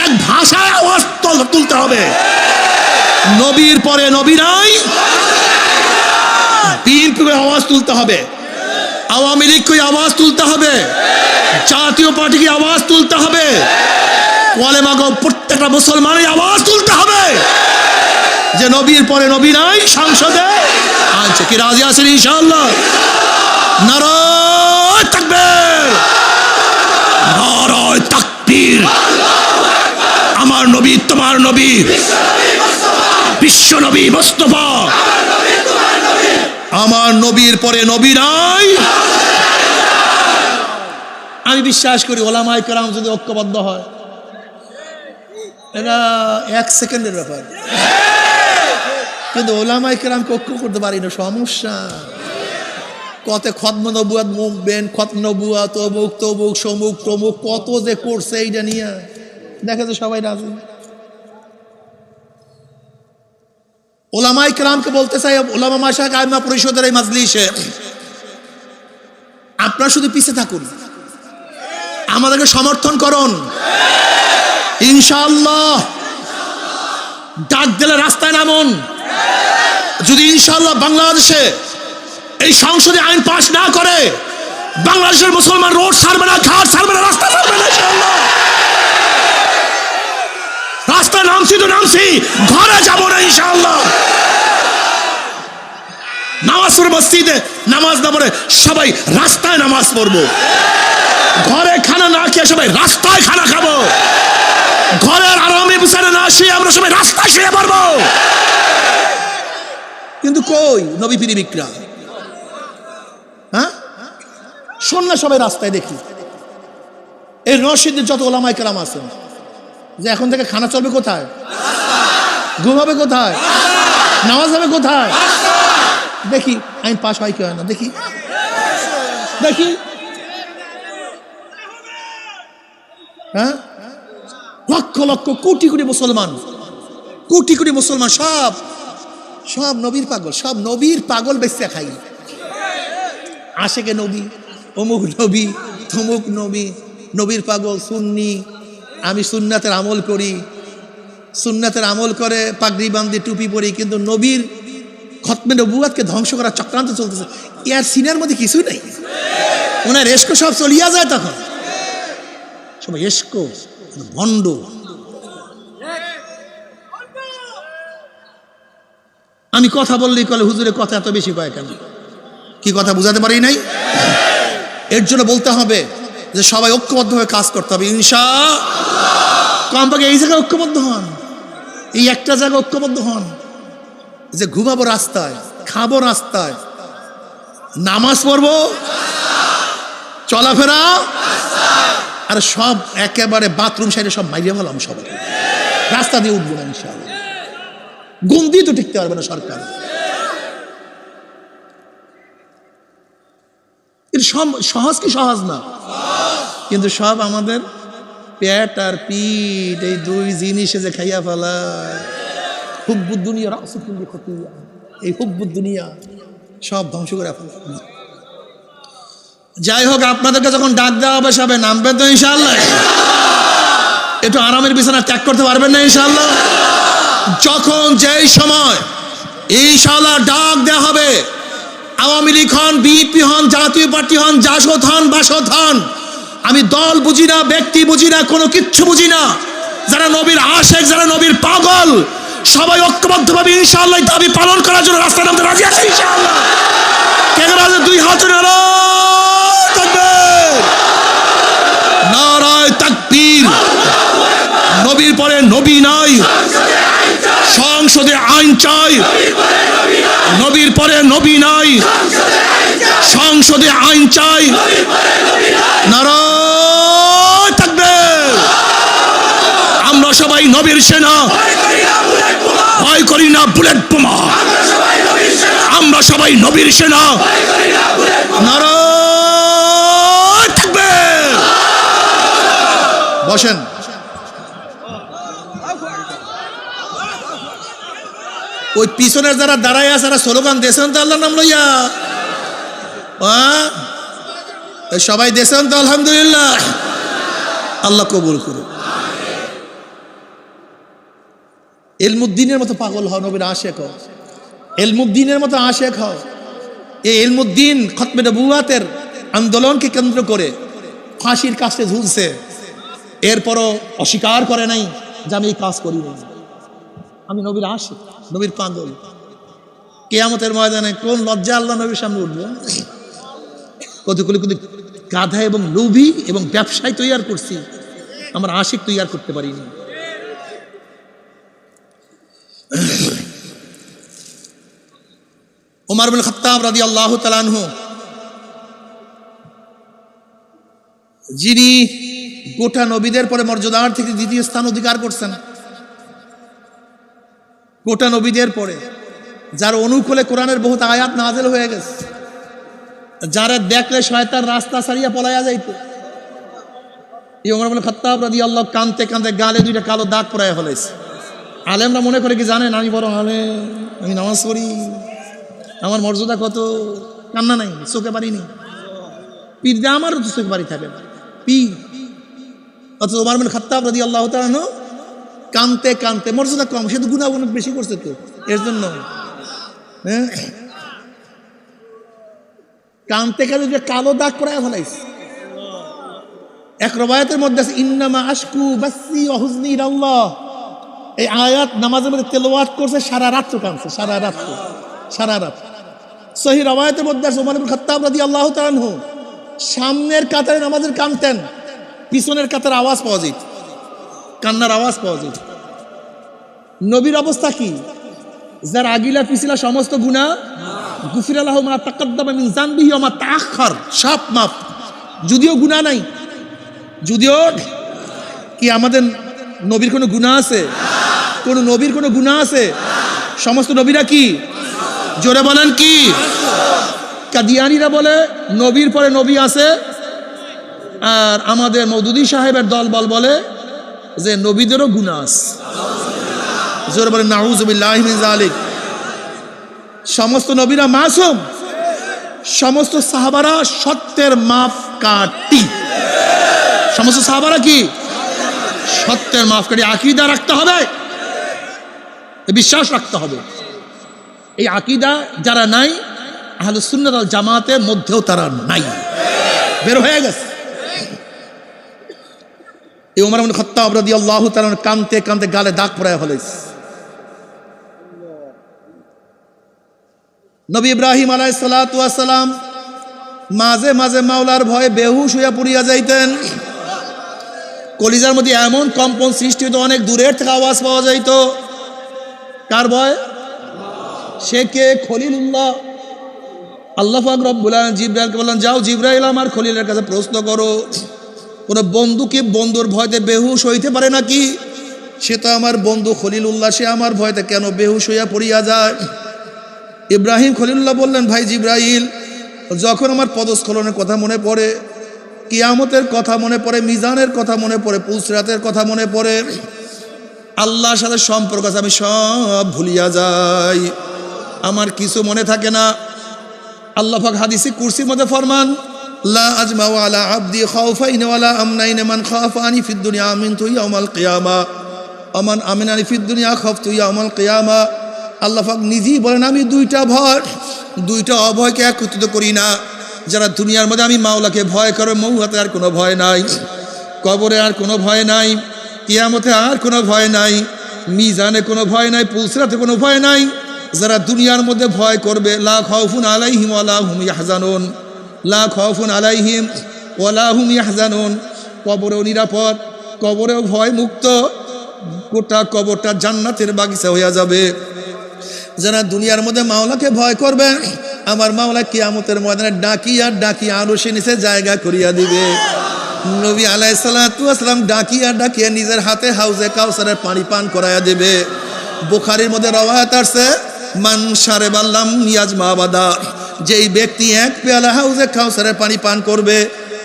এক ভাষায় আওয়াজ তুলতে হবে। নবীর পরে নবী নাই, বিএনপিকে আওয়াজ তুলতে হবে, আওয়ামী লীগকে আওয়াজ তুলতে হবে, জাতীয় পার্টিকে আওয়াজ তুলতে হবে, ওয়ালেমাগো প্রত্যেকটা মুসলমানের আওয়াজ তুলতে হবে যে নবীর পরে নবী নাই, সংসদে আচ্ছা কি রাজি আছেন ইনশাআল্লাহ? নারায়ে তাকবীর, নারায়ে তাকবীর। আমার নবী তোমার নবী, বিশ্ব নবী মুস্তাফা, আমার নবীর পরে নবী নাই। আমি বিশ্বাস করি ওলামায়ে কেরাম যদি ঐক্যবদ্ধ হয়, এটা 1 সেকেন্ডের ব্যাপার, কিন্তু ওলামায়ে কেরামকে ঐক্য করতে পারি না, সমস্যা। কত খতমে নবুয়াত মুভমেন্ট, খতমে নবুয়াত অমুক তমুক সমুক তমুক কত যে করছে, এইটা নিয়ে দেখে তো সবাই রাজি। ওলামায়ে কেরামকে বলতে চাই, ওলামা মাশায়েখ আইম্মা পরিষদের এই মাজলিসে আপনারা শুধু পিছে থাকুন, আমাদেরকে সমর্থন করুন ইনশাআল্লাহ। ডাক দিলে রাস্তায় নামুন। যদি ইনশাআল্লাহ বাংলাদেশে এই সংসদে আইন পাস না করে, বাংলাদেশের মুসলমান রোড ছাড়বে না, ঘাট ছাড়বে না, রাস্তা ছাড়বে না ইনশাআল্লাহ। রাস্তায় নামছি তো নামছি, ঘরে যাবো না ইনশাআল্লাহ। নামাজ পড়ে মসজিদে নামাজ না পড়ে সবাই রাস্তায় নামাজ পড়বো। ঘরে খানা না খেয়ে সবাই রাস্তায় খানা খাবো, ঘরের আরামে বিছানা না শুয়ে আমরা সবাই রাস্তায় শুয়ে পড়বো। কিন্তু কই নবী প্রেমিকরা? হ্যাঁ, শোন না, সবাই রাস্তায় দেখি। এই রশিদের যত ওলামায়ে কেরাম আছেন যে এখন থেকে খানা চলবে কোথায়, ঘুম হবে কোথায়, নামাজ হবে কোথায়? দেখি আমি পাশ হয় কি হয় না, দেখি দেখি। হ্যাঁ, লক্ষ লক্ষ কোটি কোটি মুসলমান, কোটি কোটি মুসলমান সব সব নবীর পাগল, সব নবীর পাগল বেঁচে খাই। আশেকে নবী, অমুক নবী, তমুক নবী, নবীর পাগল, সুন্নি। আমি সুন্নাতের আমল করি, সুন্নাতের আমল করে পাগড়ি বান্ধি টুপি পরি, কিন্তু নবীর খতমে নবুয়াতকে ধ্বংস করার চক্রান্ত চলতেছে। ইয়ার সিনের মধ্যে কিছু নেই, ওনার এসকো সব চলিয়া যায়, তখন সবাই এসকো ভণ্ড। আমি কথা বললেই কলে হুজুরের কথা এত বেশি কয় কেন? কি কথা বুঝাতে পারি নাই? এর জন্য বলতে হবে যে সবাই ঐক্যবদ্ধভাবে কাজ করতে হবে ইনশাআল্লাহ। কমপক্ষে এই জায়গায় ঐক্যবদ্ধ হন, এই একটা জায়গায় ঐক্যবদ্ধ হন যে ঘুমাবো রাস্তায়, খাবো রাস্তায়, নামাজ পড়বো, চলাফেরা, আর সব একেবারে বাথরুম সাইডে সব মাইরে ফেলাম, সবাই রাস্তা দিয়ে উঠবো না ইনশাআল্লাহ। গন্দি তো টিকতে পারবে না সরকার। এটা সহজ কি সহজ না, কিন্তু সব আমাদের পেট আর পিঠ, এই দুই জিনিসে যে খাইয়া ফেলায়। হুব্বুদ দুনিয়া রাসুল খতিয়া, এই হুব্বুদ দুনিয়া সব ধ্বংস করে ফেলা। যাই হোক, আপনাদেরকে যখন ডাক দেওয়া হবে সবে নামবেন তো ইনশাআল্লাহ? একটু আরামের বিছানা ত্যাগ করতে পারবেন না ইনশাআল্লাহ? যখন যেই সময় ইনশাআল্লাহ ডাক দেওয়া হবে, আওয়ামী লীগ হন, বিএনপি হন, জাতীয় পার্টি হন, জাসদ হন, বাসদ হন, আমি দল বুঝি না, ব্যক্তি বুঝি না, কোনো কিচ্ছু বুঝি না। যারা নবীর আশেক, যারা নবীর পাগল, সবাই ঐক্যবদ্ধভাবে ইনশাআল্লাহ দাবি পালন করার জন্য রাস্তায় নামতে রাজি আছে ইনশাআল্লাহ। কেন রাজে দুই হাত নারায়ে তাকবীর। নবীর পরে নবী নাই, সংসদে আইন চাই। নবীর পরে নবী নাই, সংসদে আইন চাই। নারায়ে তাকবীর। আমরা সবাই নবীর সেনা, ভয় করি না বুলেট বোমা। আমরা সবাই নবীর সেনা। নারায়ে তাকবীর। বসেন। ওই পিছনের যারা দাঁড়ায় আছে, যারা স্লোগান দিয়েছেন তো আল্লাহর নাম লইয়া, সবাই দিয়েছেন তো আলহামদুলিল্লাহ। আল্লাহ কবুল করুন। ইলমুদ্দিনের মতো পাগল হও, নবীর আশেক হও, ইলমুদ্দিনের মতো আশেক হও। এই ইলমুদ্দিন খতমে নবুয়াতের আন্দোলনকে কেন্দ্র করে ফাঁসির কাছে ঝুলছে, এরপরও অস্বীকার করে নাই যে আমি এই কাজ করি নাই, আমি নবীর আশেক, নবীর পাগল। কিয়ামতের ময়দানে কোন লজ্জা আল্লাহ নবীর সামনে উঠবে? কতগুলি গাধা এবং লোভী এবং ব্যবসায় তৈরি করছি, আমার আশিক তৈরি করতে পারিনি। ওমর ইবনে খাত্তাব রাদিয়াল্লাহু তাআলা আনহু, যিনি গোটা নবীদের পরে মর্যাদার থেকে দ্বিতীয় স্থান অধিকার করছেন, গোটা নবীদের পরে, যার অনুকূলে কোরআনের বহুত আয়াত নাযিল হয়ে গেছে, যারা দেখলে শয়তান রাস্তা ছাড়িয়া পলাইয়া যাইত। এই ওমর ইবনে খাত্তাব রাদিয়াল্লাহু কানতে কানতে গালে দুইটা কালো দাগ পরাইয়া ফেলেছে। আলেমরা মনে করে কি জানেন, আমি বড় আলেম, আমি নামাজ পড়ি, আমার মর্যাদা কত। কান্না নাই, চোখে পারিনি। পীর দিয়ে আমারও তো চোখে পারি থাকে পীর। অথচ ওমর ইবনে খাত্তাব রাদিয়াল্লাহু তাআলা আনহু কানতে কানতে, মর্যাদা কম, সে তো গুনাহ অনেক বেশি করছে তো, এর জন্য কানতে কানতে কালো দাগ পরাইয়া ফেলাইছে। এক রবায়াতের মধ্যে আছে ইন্নামা আশকু বাসি ওয়া হুজনি ইলাল্লাহ। এই আয়াত নামাজের মধ্যে তেলাওয়াত করছে, সারা রাত কাঁদছে, সারা রাত। সহিহ রওয়ায়াতের মধ্যে আছে ওমর ইবনে খাত্তাব রাদিয়াল্লাহু তাআলা আনহু সামনের কাতারে নামাজের কানতেন, পিছনের কাতারে আওয়াজ পাওয়া যেত, কান্নার আওয়াজ পাওয়া যেত। নবীর অবস্থা কি? যার আগিলা পিছিলা সমস্ত গুনাহ গুফিরা লাহু মা তাকাদ্দামা মিন যানবিহি ওয়া মা তাআখার, সব মাফ। যদিও গুনাহ নাই, যদিও কি আমাদের নবীর কোনো গুনাহ আছে? কোন নবীর কোনো গুনাহ আছে? সমস্ত নবীরা কি? জোরে বলেন কি? কাদিয়ানীরা বলে নবীর পরে নবী আছে, আর আমাদের মওদুদী সাহেবের দলবল বলে যে নবীদেরও গুনাহ আছে। জোরে বলেন নাউযুবিল্লাহি মিন যালিক। সমস্ত নবীরা মাসুম, সমস্ত সাহাবারা সত্যের মাপকাঠি। সমস্ত সাহাবারা কি? সত্যের মাপকাঠি। আকীদা রাখতে হবে, বিশ্বাস রাখতে হবে। এই আকীদা যারা নাই, আহলুস সুন্নাত ওয়াল জামাতের মধ্যেও তারা নাই, বের হয়ে গেছে। এই ওমর ইবনে খাত্তাব রাদিয়াল্লাহু তাআলা কানতে কানতে গালে দাগ পড়ায় ফেলেছে। নবী ইব্রাহিম আলাইহিস সালাতু ওয়াস সালাম মাঝে মাঝে মাওলার ভয়ে বেহুশ হইয়া পড়িয়া যাইতেন। কলিজার মধ্যে এমন কম্পন সৃষ্টি হইতো, অনেক দূরের থেকে আওয়াজ পাওয়া যাইত। কার ভয়? সে কে? খলিলুল্লাহ। আল্লাহ পাক রব্বুল আলামিন জিবরাইলকে বললেন, যাও জিবরাইল আমার খলিলের কাছে প্রশ্ন করো, কোন বন্ধু কি বন্ধুর ভয়তে বেহুশ হইতে পারে নাকি? সে তো আমার বন্ধু খলিলুল্লাহ, সে আমার ভয়তে কেন বেহুশ হইয়া পড়িয়া যায়? ইব্রাহিম খলিলুল্লাহ বললেন, ভাই জিবরাইল, যখন আমার পদস্খলনের কথা মনে পড়ে, কিয়ামতের কথা মনে পড়ে, মিজানের কথা মনে পড়ে, পুলসিরাতের কথা মনে পড়ে, আল্লাহর সাথে সম্পর্ক আছে, আমি সব ভুলিয়া যাই, আমার কিছু মনে থাকে না। আল্লাহ পাক হাদিসে কুরসির মধ্যে ফরমান, লা আজমাউ আলা আবদি খাউফাইন ওয়ালা আমনাইন মান খাফানি ফিদ দুনিয়া আমিনতু ইয়াউমাল কিয়ামা আমান আমিনানি ফিদ দুনিয়া খাফতু ইয়াউমাল কিয়ামা। আল্লাহ পাক নিজেই বলেন, আমি দুইটা ভয়, দুইটা অভয়কে একত্রিত করি না। যারা দুনিয়ার মধ্যে আমি মাওলাকে ভয় করে, মৌহাতে আর কোনো ভয় নাই, কবরে আর কোনো ভয় নাই, কিয়ামতে আর কোনো ভয় নাই, মিজানে কোনো ভয় নাই, পুলসিরাতে কোনো ভয় নাই। যারা দুনিয়ার মধ্যে ভয় করবে, লা খাউফুন আলাইহিম ওয়ালা হুম ইয়াহজানুন, লা খাউফুন আলাইহিম ওয়ালা হুম ইয়াহজানুন। কবরেও নিরাপদ, কবরেও ভয় মুক্ত, গোটা কবরটা জান্নাতের বাগিচা হইয়া যাবে। যারা দুনিয়ার মধ্যে মাওলাকে ভয় করবে, আমার মাওলা কিয়ামতের ময়দানে ডাকিয়া ডাকিয়া আরশের নিচে জায়গা করিয়া দিবে। নবী আলাইহিস সালাতু ওয়াস সালাম ডাকিয়া ডাকিয়া নিজের হাতে হাউজে কাউসারের পানি পান করাইয়া দেবে। বুখারীর মধ্যে রওয়ায়াত আছে, মান শারিবাল্লাম ইয়াজমা আবাদা, যেই ব্যক্তি এক পেয়ালা হাউজে কাউসারের পানি পান করবে,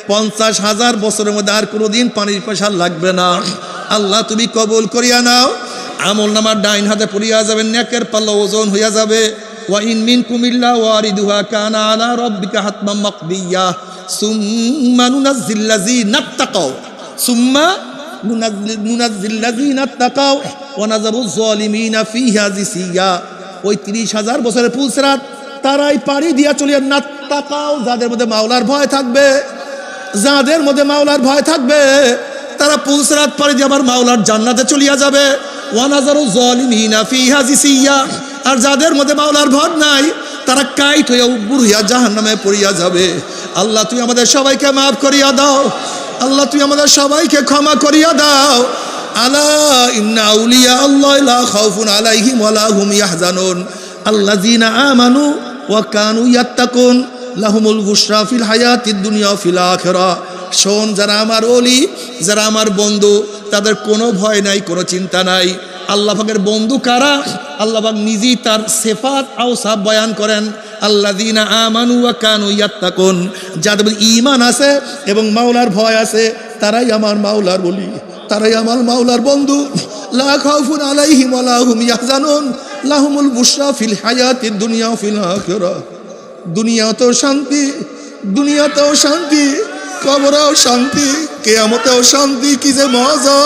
50,000 বছরের মধ্যে আর কোনোদিন পানির পেশা লাগবে না। আল্লাহ তুমি কবুল করিয়া নাও। আমল নামার ডাইন হাতে পড়িয়া যাবে, নেকের পাল্লা ওজন হইয়া যাবে। ওয়া ইন মিনকুম ইল্লা ওয়ারিদুহা কানা আলা রাব্বিকা হাতমান মাকদিয়া সুম্মা নুনাজ্জিল্লাযিনা তাকাও সুম্মা নুনাজ্জিল্লাযিনা তাকাও ওয়া নাযারুয যালিমিনা ফিহা জিসিয়া। ওই 30,000 বছরের পুলসিরাত তারাই পাড়ি দিয়া চলিয়া না তাকাও। যাদের মধ্যে মাওলার ভয় থাকবে, যাদের মধ্যে মাওলার ভয় থাকবে, তারা পুলসিরাত পাড়ি দিয়ে আবার মাওলার জান্নাতে চলিয়া যাবে। ওয়া নাযারুয যালিমিনা ফিহা জিসিয়া। আর যাদের মধ্যে মাওলার ভয় নাই, তারা কাইট হইয়া উব্বুর হইয়া জাহান্নামে পড়িয়া যাবে। আল্লাহ তুই আমাদের সবাইকে মাফ করিয়া দাও। আল্লাহ তুই আমাদের সবাইকে ক্ষমা করিয়া দাও। আলা ইন্না আউলিয়া আল্লাহ লা খাউফুন আলাইহিম ওয়ালা হুম ইয়াহজানুন আল্লাযীনা আমানু ওয়া কানু ইয়াত্তাকুন লাহুমুল বুশরা ফিল হায়াতিদ দুনিয়া ফিল আখিরা। শোন, যারা আমার ওলি, যারা আমার বন্ধু, তাদের কোনো ভয় নাই, কোনো চিন্তা নাই। আল্লাহ পাকের বন্ধু কারা? আল্লাহ পাক নিজেই তার সিফাত আওসাফ বয়ান করেন, আল্লাযীনা আমানু ওয়া কানু ইয়াত্তাকুন। যাদের ঈমান আছে এবং মাওলার ভয় আছে, তারাই আমার মাওলার ওলি, তারাই আমার মাওলার বন্ধু। লা খাউফুন আলাইহিম ওয়ালা হুম ইয়াহজানুন লাহুমুল বুশরা ফিল হায়াতিদ দুনিয়া ফিল আখিরা। দুনিয়াতেও শান্তি, দুনিয়াতেও শান্তি, কবরেও শান্তি, কিয়ামতেও শান্তি। কি যে মজা!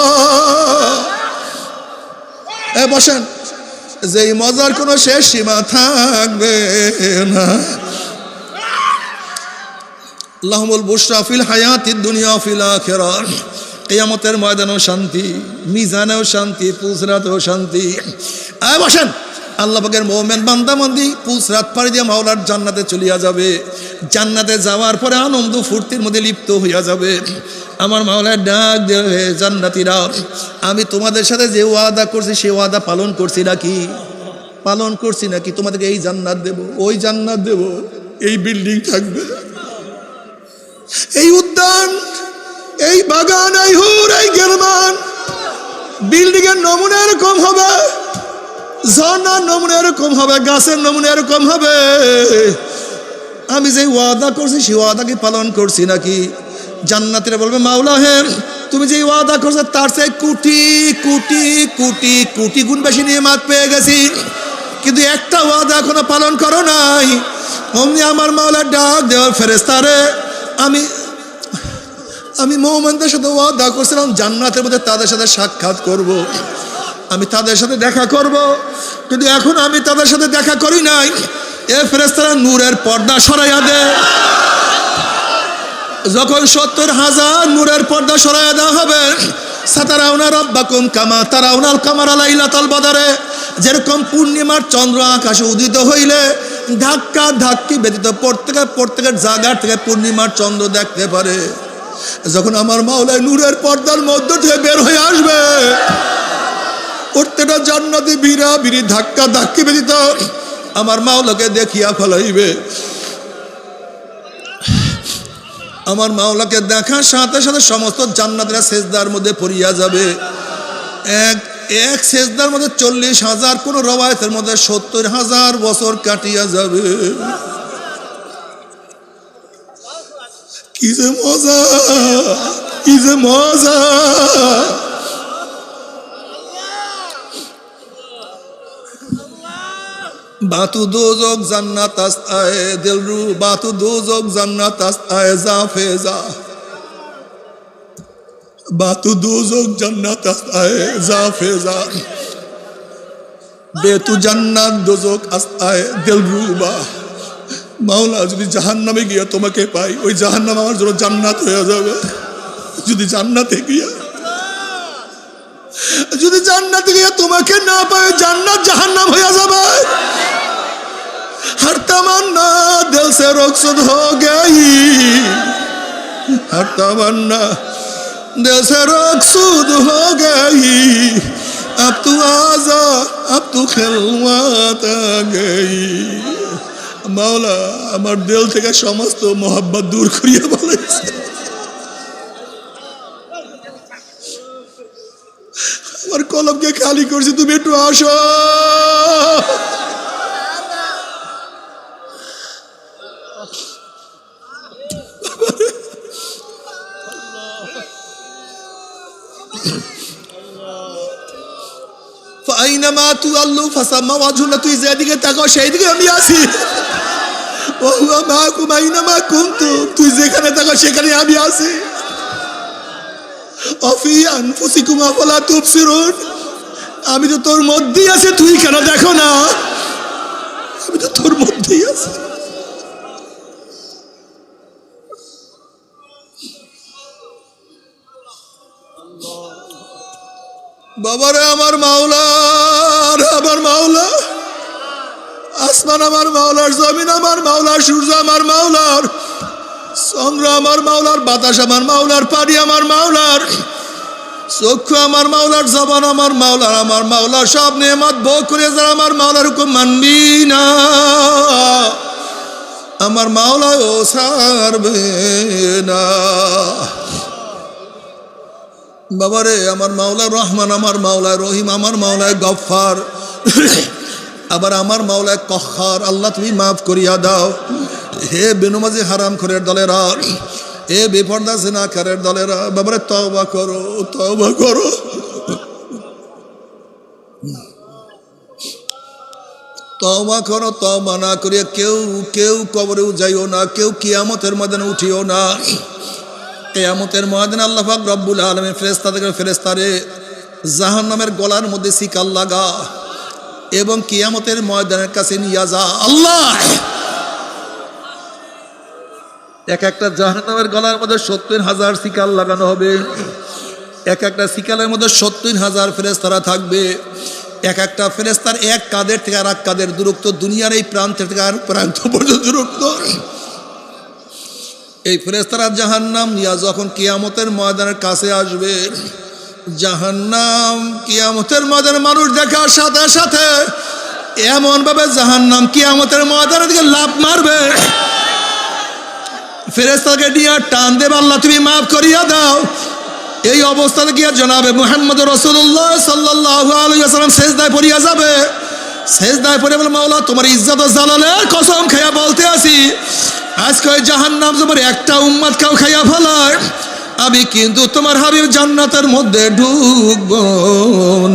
বসেন, যেই মজার কোনো শেষ সীমা থাকবে না। লাহুমুল বুশরা ফিল হায়াতিদ দুনিয়া ফিল আখিরা। কিয়ামতের ময়দানেও শান্তি, মিজানেও শান্তি, পুলসিরাতেও শান্তি। বসেন, আল্লাহ পাকের মোমেন বান্দাবান্দি পুলসরাত পাড়ি দিয়ে মাওলার জান্নাতে চলিয়া যাবে। জান্নাতে যাওয়ার পরে আনন্দ ফুর্তির মধ্যে লিপ্ত হইয়া যাবে। আমার মাওলার ডাক দেবে, জান্নাতীরা আমি তোমাদের সাথে যে ওয়াদা করছি সে ওয়াদা পালন করছি নাকি? পালন করছি নাকি? তোমাদেরকে এই জান্নাত দেব, ওই জান্নাত দেব, এই বিল্ডিং থাকবে, এই উদ্যান, এই বাগান, এই হুর, এই গেরমান। বিল্ডিং এর নমুনা এরকম হবে, ঝর্ণার নমুনা এরকম হবে, গাছের নমুনা এরকম হবে। আমি যে ওয়াদা করছি সেই ওয়াদা কি পালন করছি নাকি? জান্নাতীরা বলবে, মাওলা হে তুমি যে ওয়াদা করছো তার চেয়ে কোটি কোটি কোটি কোটি গুণ বেশি নিয়ামত পেয়ে গেছি, কিন্তু একটা ওয়াদা এখনো পালন করো নাই। অমনি আমার মাওলার ডাক দেওয়ার ফেরেশতারে, আমি মুমিনদের সাথে ওয়াদা করছিলাম জান্নাতের মধ্যে তাদের সাথে সাক্ষাৎ করব, আমি তাদের সাথে দেখা করব, কিন্তু এখন আমি তাদের সাথে দেখা করি নাই। এ ফেরেশতারা নূরের পর্দা সরাইয়া দে। যখন 70,000 নূরের পর্দা সরাইয়া দেওয়া হবে, সাতারাউনা রাব্বাকুম কামা তারাউনাল কামারা লাইলাতাল বদরে, যেরকম পূর্ণিমার চন্দ্র আকাশে উদিত হইলে ধাক্কা ধাক্কি ব্যতীত প্রত্যেকের জায়গার থেকে পূর্ণিমার চন্দ্র দেখতে পারে, যখন আমার মাওলায় নূরের পর্দার মধ্য থেকে বের হয়ে আসবে, প্রত্যেকটা জান্নাতি ভিড়া ভিড়ি ধাক্কা ধাক্কি ব্যতীত আমার মাওলাকে দেখিয়া ফেলাইবে। আমার মাওলাকে দেখার সাথে সাথে সমস্ত জান্নাতীরা সেজদার মধ্যে পড়িয়া যাবে। এক সেজদার মধ্যে 40,000, কোন রওয়ায়াতের মধ্যে 70,000 বছর কাটিয়া যাবে। কি যে মজা, কি যে মজা। বাতু দোজক জান্নাত আস্তায়ে দিলরু, বাতু দোজক জান্নাত আস্তায়ে জাফেজা, বাতু দোজক জান্নাত আস্তায়ে জাফেজা, বেতু জান্নাত দোজক আস্তায়ে দিলরুবা। মাওলা যদি জাহান্নামে গিয়া তোমাকে পাই, ওই জাহান্নাম আমার জন্য জান্নাত হয়ে যাবে। যদি জান্নাতে গিয়া তোমাকে না পাই, জান্নাত জাহান্নাম হয়ে যাবে। हर तमन्ना दिल से रुखसत हो गई, हर तमन्ना दिल से रुखसत हो गई, अब तू आजा, अब तू खिलवत आ गई। মাওলা আমার দিল থেকে সমস্ত মোহাব্বত দূর করিয়া বলেছে, আমার কলবকে খালি করছি, তুমি একটু আসো। ফাইনামা তুআল্লু ফাসাম্মা ওয়াজহুল্লাহ, তুই যেদিকে তাকাও সেই দিকে আমি আছি। ওয়া হুয়া মাআকুম আইনামা কুনতুম, তুই যেখানে তাকাও সেখানে আমি আছি। অফি আনফুসিকুম আফালা তুবসিরুন, আমি তো তোর মধ্যেই আছি, তুই কেন দেখো না? আমি তো তোর মধ্যেই আছি। বাবারে আমার মাওলা, আমার মাওলা, আসমান আমার মাওলার, জমিন আমার মাওলার, সূর্য আমার মাওলার, চন্দ্র আমার মাওলার, বাতাস আমার মাওলার, পানি আমার মাওলার, চক্ষু আমার মাওলার, জবান আমার মাওলার, আমার মাওলার সব নেয়ামত ভোগ করে যারা আমার মাওলার হুকুম মানবি না, আমার মাওলা ও ছাড়বে না। বাবারে আমার মাওলা রহমান, আমার মাওলা রহিম, আমার মাওলায় গফফার, আবার আমার মাওলায় কহ্হার। আল্লাহ তুমি মাফ করিয়া দাও। হে বেনমাজি হারাম খোরের দলেরা, হে বেপর্দা জিনাকারের দলেরা, বাবারে তওবা করো, তওবা করো। তওবা করো, তওবা না করিয়া কেউ কবরেও যাইও না, কেউ কিয়ামতের ময়দানে উঠিও না। কিয়ামতের ময়দানে আল্লাহ পাক রব্বুল আলামিন ফেরেশতারে জাহান্নামের গলার মধ্যে শিকল লাগা এবং কিয়ামতের ময়দানের কাছে নিয়ে যা। আল্লাহ এক একটা জাহান্নামের গলার মধ্যে 70,000 শিকল লাগানো হবে। এক একটা শিকলের মধ্যে 70,000 ফেরেশতারা থাকবে। এক একটা ফেরেশতার এক কাদের থেকে আর এক কাদের দূরত্ব, দুনিয়ার এই প্রান্ত থেকে আর প্রান্ত পর্যন্ত দূরত্ব। এই ফেরেশতারা জাহান্নাম নিয়ে যখন কিয়ামতের ময়দানের কাছে আসবে, জাহান্নাম কিয়ামতের ময়দানে মানুষ দেখার সাথে সাথে এমন ভাবে জাহান্নাম কিয়ামতের ময়দানের দিকে লাফ মারবে, ফেরেশতাকে নিয়ে টান দেবে, আল্লাহ তুমি মাফ করিয়া দাও। এই অবস্থাতে গিয়ে জনাবে মুহাম্মদ রাসূলুল্লাহ সাল্লাল্লাহু আলাইহি ওয়াসাল্লাম সেজদায় পড়িয়া যাবে। সেজদায় পড়ে বলে, মাওলা তোমার ইজ্জত ও জালালের কসম খাইয়া বলতে আছি, আজকে ওই জাহান্নাম যখন একটা উম্মত কাউ খাইয়া ফেলায়, আমি কিন্তু তোমার হাবিব জান্নাতের মধ্যে ঢুকব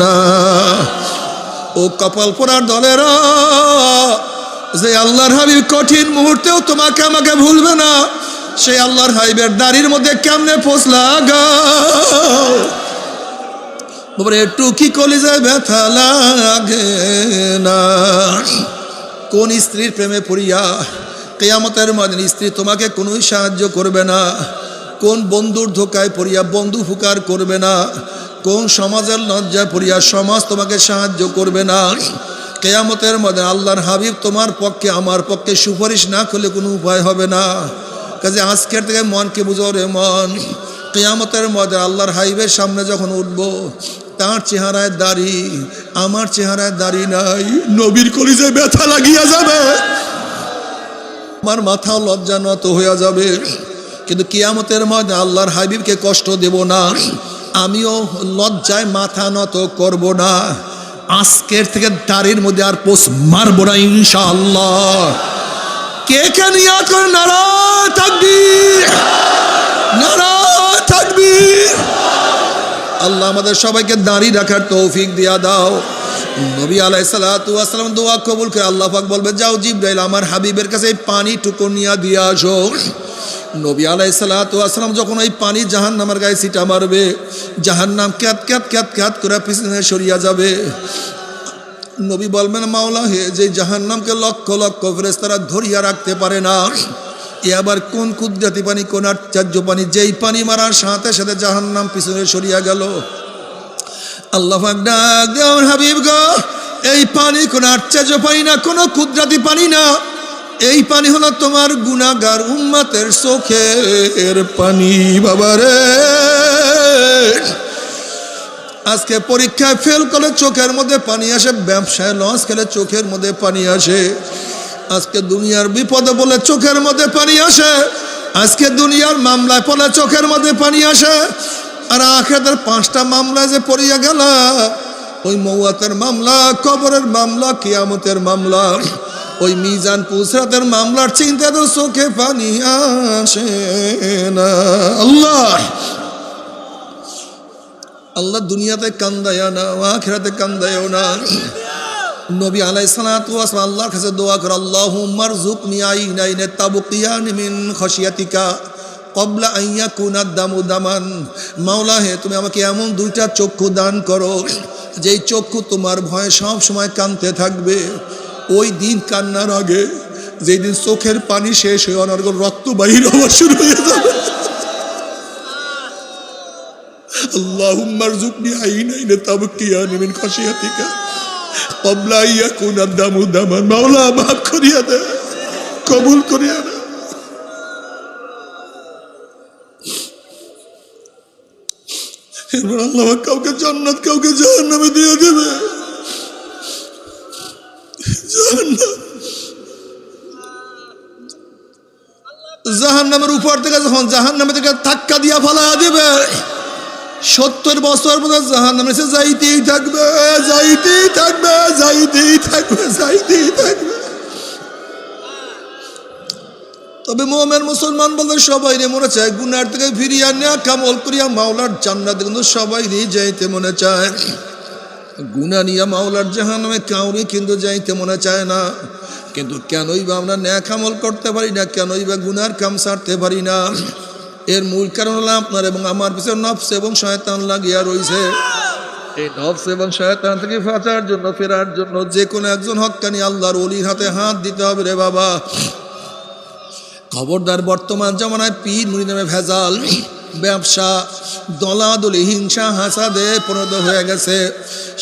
না। ও কপাল পোড়ার দলেরা, যে আল্লাহর হাবিব কঠিন মুহূর্তেও তোমাকে আমাকে ভুলবে না, সেই আল্লাহর হাবিবের দাড়ির মধ্যে কেমনে পৌঁছলা গো, একটু কি কলিজায় ব্যথা লাগে না। কোন স্ত্রীর প্রেমে পড়িয়া কিয়ামতের ময়দানে স্ত্রী তোমাকে কোনোই সাহায্য করবে না, কোন বন্ধুর ধোকায় পড়িয়া বন্ধু ফুকার করবে না, কোন সমাজের লজ্জায় পড়িয়া সমাজ তোমাকে সাহায্য করবে না। কিয়ামতের ময়দানে আল্লাহর হাবিব তোমার পক্ষে আমার পক্ষে সুপারিশ না করলে কোনো উপায় হবে না। কাজে আজকের থেকে মনকে বুঝো রে মন, কিয়ামতের ময়দানে আল্লাহর হাবিবের সামনে যখন উঠব, তার চেহারায় দাড়ি, আমার চেহারায় দাড়ি নাই, নবীর কলিজায় ব্যথা লাগিয়া যাবে, আমার মাথাও লজ্জা নত হইয়া যাবে। কিন্তু কিয়ামতের ময়দানে আল্লাহর হাবিবকে কষ্ট দেব না, আমিও লজ্জায় মাথা নত করব না। আজকের থেকে দাড়ির মধ্যে আর পোষ মারব না ইনশাআল্লাহ। কে কে নিয়াত করে নারায়ে তাকবীর, নারায়ে তাকবীর। আল্লাহ আমাদের সবাইকে দাড়ি রাখার তৌফিক দিয়া দাও। নবী আলাইহিস সালাতু ওয়াস সালাম দোয়া কবুল করে আল্লাহ পাক বলবে, যাও জিবরাইল আমার হাবিবের কাছে এই পানি টুকু নিয়ে দিয়ে আসো। নবী আলাইহিস সালাতু ওয়াস সালাম যখন এই পানি জাহান্নামের গায়ে ছিটা মারবে, জাহান্নাম ক্যাত ক্যাত ক্যাত ক্যাত করে পিছনে সরিয়া যাবে। নবী বলবেন, মাওলা হে, যে জাহান্নামকে লক্ষ লক্ষ ফেরেশতারা ধরিয়া রাখতে পারে না, এ আবার কোন কুদরতি পানি, কোন আশ্চর্য পানি, যেই পানি মারার সাথে সাথে জাহান্নাম পিছনে সরিয়া গেল। আল্লাহ পাক ডাক দেন, আমার হাবিব গো, এই পানি কোন আশ্চর্য পানি না, কোন কুদরতি পানি না, এই পানি হলো তোমার গুনাহগার উম্মতের চোখের পানি। বাবারে, আজকে পরীক্ষায় ফেল করলে চোখের মধ্যে পানি আসে, ব্যবসায় লস খেলে চোখের মধ্যে পানি আসে, আজকে দুনিয়ার বিপদে বলে চোখের মধ্যে পানি আসে, আজকে দুনিয়ার মামলায় পড়লে চোখের মধ্যে পানি আসে। আর আখিরাতের 5টা মামলায় যে পড়িয়া গেল, ওই মওয়াতের মামলা, কবরের মামলা, কিয়ামতের মামলা, ওই মিজান পুসরাতের মামলার চিন্তা তো চোখে পানি আসে না। আল্লাহ আল্লাহ দুনিয়াতে কান্দায়া না, আখিরাতে কান্দায়ও না। নবী আলাইহিস সালাতু ওয়াস সালাম আল্লাহর কাছে দোয়া করে, আল্লাহুম্মা রযুকনি আইনাইনে তাবকিয়ান মিন খাশিয়াতিকা ক্বাবলা আন ইয়াকুনা দামু দামান। মাওলা হে, তুমি আমাকে এমন 2টা চক্ষু দান করো, যেই চক্ষু তোমার ভয়ে সব সময় কাঁদতে থাকবে। ওই দিন কান্নার আগে, যেই দিন চোখের পানি শেষ হয়ে অনর্গল রক্ত বাহির হওয়া শুরু হয়ে যাবে। আল্লাহুম্মা রযুকনি আইনাইনে তাবকিয়ান মিন খাশিয়াতিকা ক্বাবলা আন ইয়াকুনা দামু দামান। মাওলা মাফ করিয়া দে, কবুল করিয়া দে। এরপর আল্লাহ কাউকে জান্নাত, কাউকে জাহান্নামে দিয়ে দেবে। জাহান্নামের উপর থেকে যখন জাহান্নামে থেকে ধাক্কা দিয়া ফালা দেবে, 70 বছর পর্যন্ত জাহান্নামে সে যাইতেই থাকবে, যাইতেই থাকবে, যাইতেই থাকবে, যাইতেই থাকবে। তবে মুমিন মুসলমান বলতে সবাই মনে চায় গুনার থেকে ফিরিয়া নেয়া কামল করিয়া মাওলার জান্নাতে, কিন্তু সবাই যাইতে মনে চায়। গুনাহ নিয়ে মাওলার জাহান্নামে কাউরে কিন্তু যাইতে মনে চায় না। কিন্তু কেনই বা আমরা নেক আমল করতে পারি না, কেনই বা গুনার কাম ছাড়তে পারি না? এর মূল কারণ হলো আপনার এবং আমার পিছনে নফস এবং শয়তান লাগিয়া রয়েছে। এই নফস এবং শয়তান থেকে বাঁচার জন্য, ফেরার জন্য যে কোনো একজন হক্কানি আল্লাহর ওলির হাতে হাত দিতে হবে রে বাবা। খবরদার, বর্তমান জামানায় পীর মুরিদ নামে ভেজাল, ব্যবসা দলাদলি হিংসা হাসাদে পরিণত হয়ে গেছে।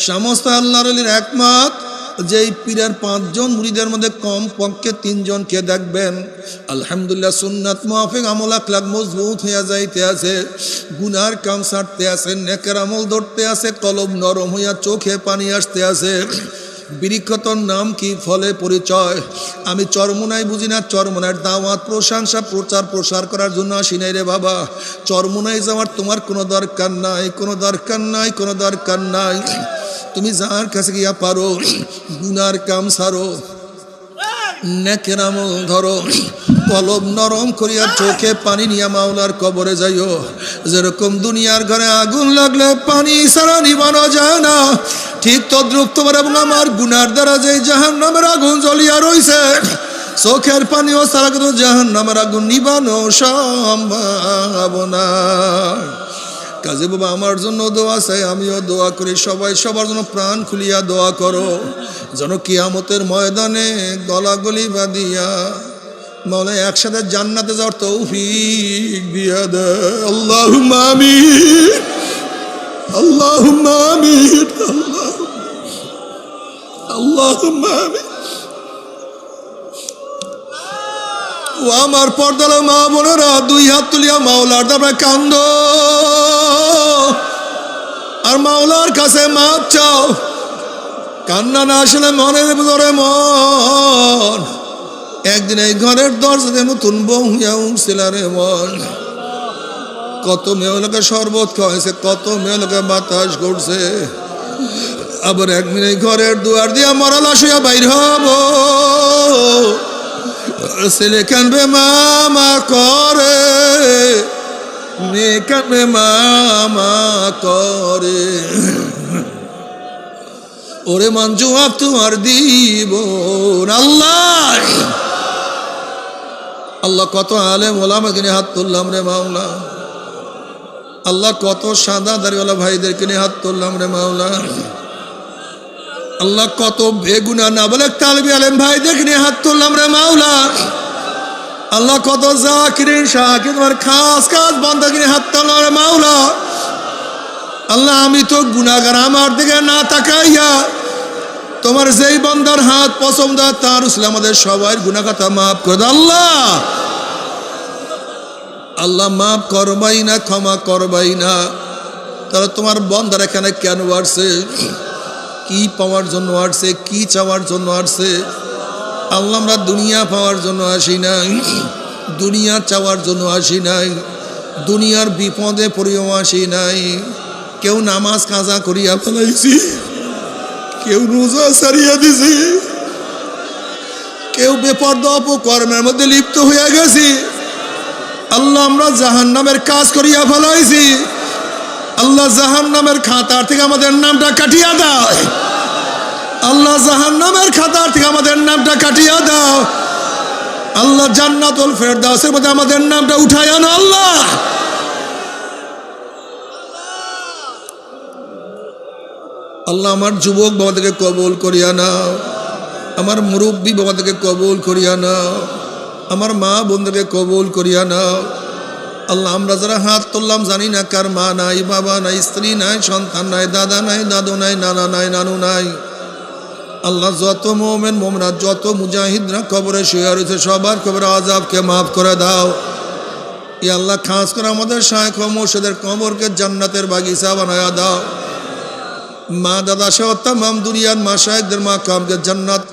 সমস্ত আল্লাহর ওলির একমত যেই পীরের 5 জন মুরিদের মধ্যে কম পক্ষে 3 জনকে দেখবেন আলহামদুলিল্লাহ সুন্নাত মুআফিক আমল আখলাক মজবুত হয়ে যাইতে আছে, গুনার কাম ছাড়তে আছে, নেকের আমল ধরতে আছে, কলব নরম হইয়া চোখে পানি আসতে আছে। বৃক্ষতর নাম কি, ফলে পরিচয়। আমি চরমোনাই বুঝি না, চরমোনার দাওয়াত প্রশংসা প্রচার প্রসার করার জন্য আসি নাই রে বাবা। চরমোনাই যাওয়ার তোমার কোনো দরকার নাই, কোনো দরকার নাই, কোনো দরকার নাই। তুমি যার কাছে গিয়া পারো গুনার কাম ছাড়ো, নেকের আমল ধরো, কলব নরম করিয়া চোখে পানি নিয়া মাওলার কবরে যাইও। যেরকম দুনিয়ার ঘরে আগুন লাগলে পানি ছাড়া নিবানো যায় না, ঠিক তদ্রুপ তোমার এবং আমার গুনার দ্বারা যে জাহান্নামের আগুন জ্বলিয়া রইছে, চোখের পানিও ছাড়া কিন্তু জাহান্নামের আগুন নিবানো সম্ভব না। কাজে বাবা আমার জন্য দোয়া চাই, আমিও দোয়া করি, সবাই সবার জন্য প্রাণ খুলিয়া দোয়া করো, যেন কিয়ামতের ময়দানে গলাগলি বাঁধিয়া মাওলা একসাথে জান্নাতে যাওয়ার তৌফিক দিয়া দে। আল্লাহুম্মা আমিন, আল্লাহুম্মা আমিন, আল্লাহুম্মা আমিন। ও আমার পর্দার মা বোনেরা, 2 হাত তুলিয়া মাওলার দরবারে কান্দো আর মাওলার কাছে মাপ চাও। কান্না না আসলে মনের ভিতরে মন একদিন এই ঘরের দরজাতে নতুন বউ হইয়া উঠছিল রে মন। কত মেয়ে লোকে শরবত খাওয়াইছে, কত মেয়ে লোকে বাতাস করছে, আবার একদিন এই ঘরের দুয়ার দিয়া মরা লাশ হইয়া বাইর হব। ছেলে কানবে মামা করে, মেয়ে কানবে মামা করে, ওরে মান জবাব তোমার দিব আল্লাহ। আল্লাহ কত আলেম ওলামাকে নিয়ে হাত তুললাম রে মাওলা, আল্লাহ কত সাদা দাড়িওয়ালা ভাইদেরকে নিয়ে হাত তুললাম রে মাওলা, আল্লাহ কত বেগুনা নাবালেগ তালিবে আলেম ভাইদেরকে নিয়ে হাত তুললাম রে মাওলা, আল্লাহ কত জাকিরিন শাকির তোমার খাস খাস বান্দাকে নিয়ে হাত তুললাম রে মাওলা। আল্লাহ আমি তো গুনাহগার, আমার দিকে না তাকাইয়া তোমার যেই বান্দার হাত পছন্দ তার উসলে আমাদের সবার গুনাহ খাতা মাফ করে দাও আল্লাহ। আল্লাহ মাফ করবাই না, ক্ষমা করবাই না, তাহলে তোমার বান্দার এখানে কেন আসছে, কি পাওয়ার জন্য আসছে, কি চাওয়ার জন্য আসছে? আল্লাহ আমরা দুনিয়া পাওয়ার জন্য আসি নাই, দুনিয়া চাওয়ার জন্য আসি নাই, দুনিয়ার বিপদে পড়িও আসি নাই। কেউ নামাজ কাজা করিয়া ফেলাইছি, কেউ রোজা ছাড়িয়া দিছি, কেউ বেপরদা অপকর্মের মধ্যে লিপ্ত হইয়া গেছি। আল্লাহ আমরা জাহান্নামের কাজ করিয়া ফেলাইছি। আল্লাহ জাহান্নামের খাতার থেকে আমাদের নামটা কাটিয়া দাও, আল্লাহ জাহান্নামের খাতার থেকে আমাদের নামটা কাটিয়া দাও। আল্লাহ জান্নাতুল ফেরদাউসের মধ্যে আমাদের নামটা উঠাইয়া না আল্লাহ। আল্লাহ আমার যুবক বাবাদেরকে কবুল করিয়া নাও, আমার মুরব্বী বাবাদেরকে কবুল করিয়া নাও, আমার মা বোনদেরকে কবুল করিয়া নাও। আল্লাহ আমরা যারা হাত তুললাম জানি না কার মা নাই, বাবা নাই, স্ত্রী নাই, সন্তান নাই, দাদা নাই, দাদু নাই, নানা নাই, নানু নাই। আল্লাহ যত মোমেন মোমনা, যত মুজাহিদরা কবরে শুয়ে রয়েছে সবার কবরে আযাবকে মাফ করে দাও। ই আল্লাহ খাস করে আমাদের শায়েখ ও মুর্শিদের কবরকে জান্নাতের বাগিচা বানায়া দাও। মা দাদা সহ তামাম দুনিয়ার মাশায়েখদের মাকামকে জান্নাত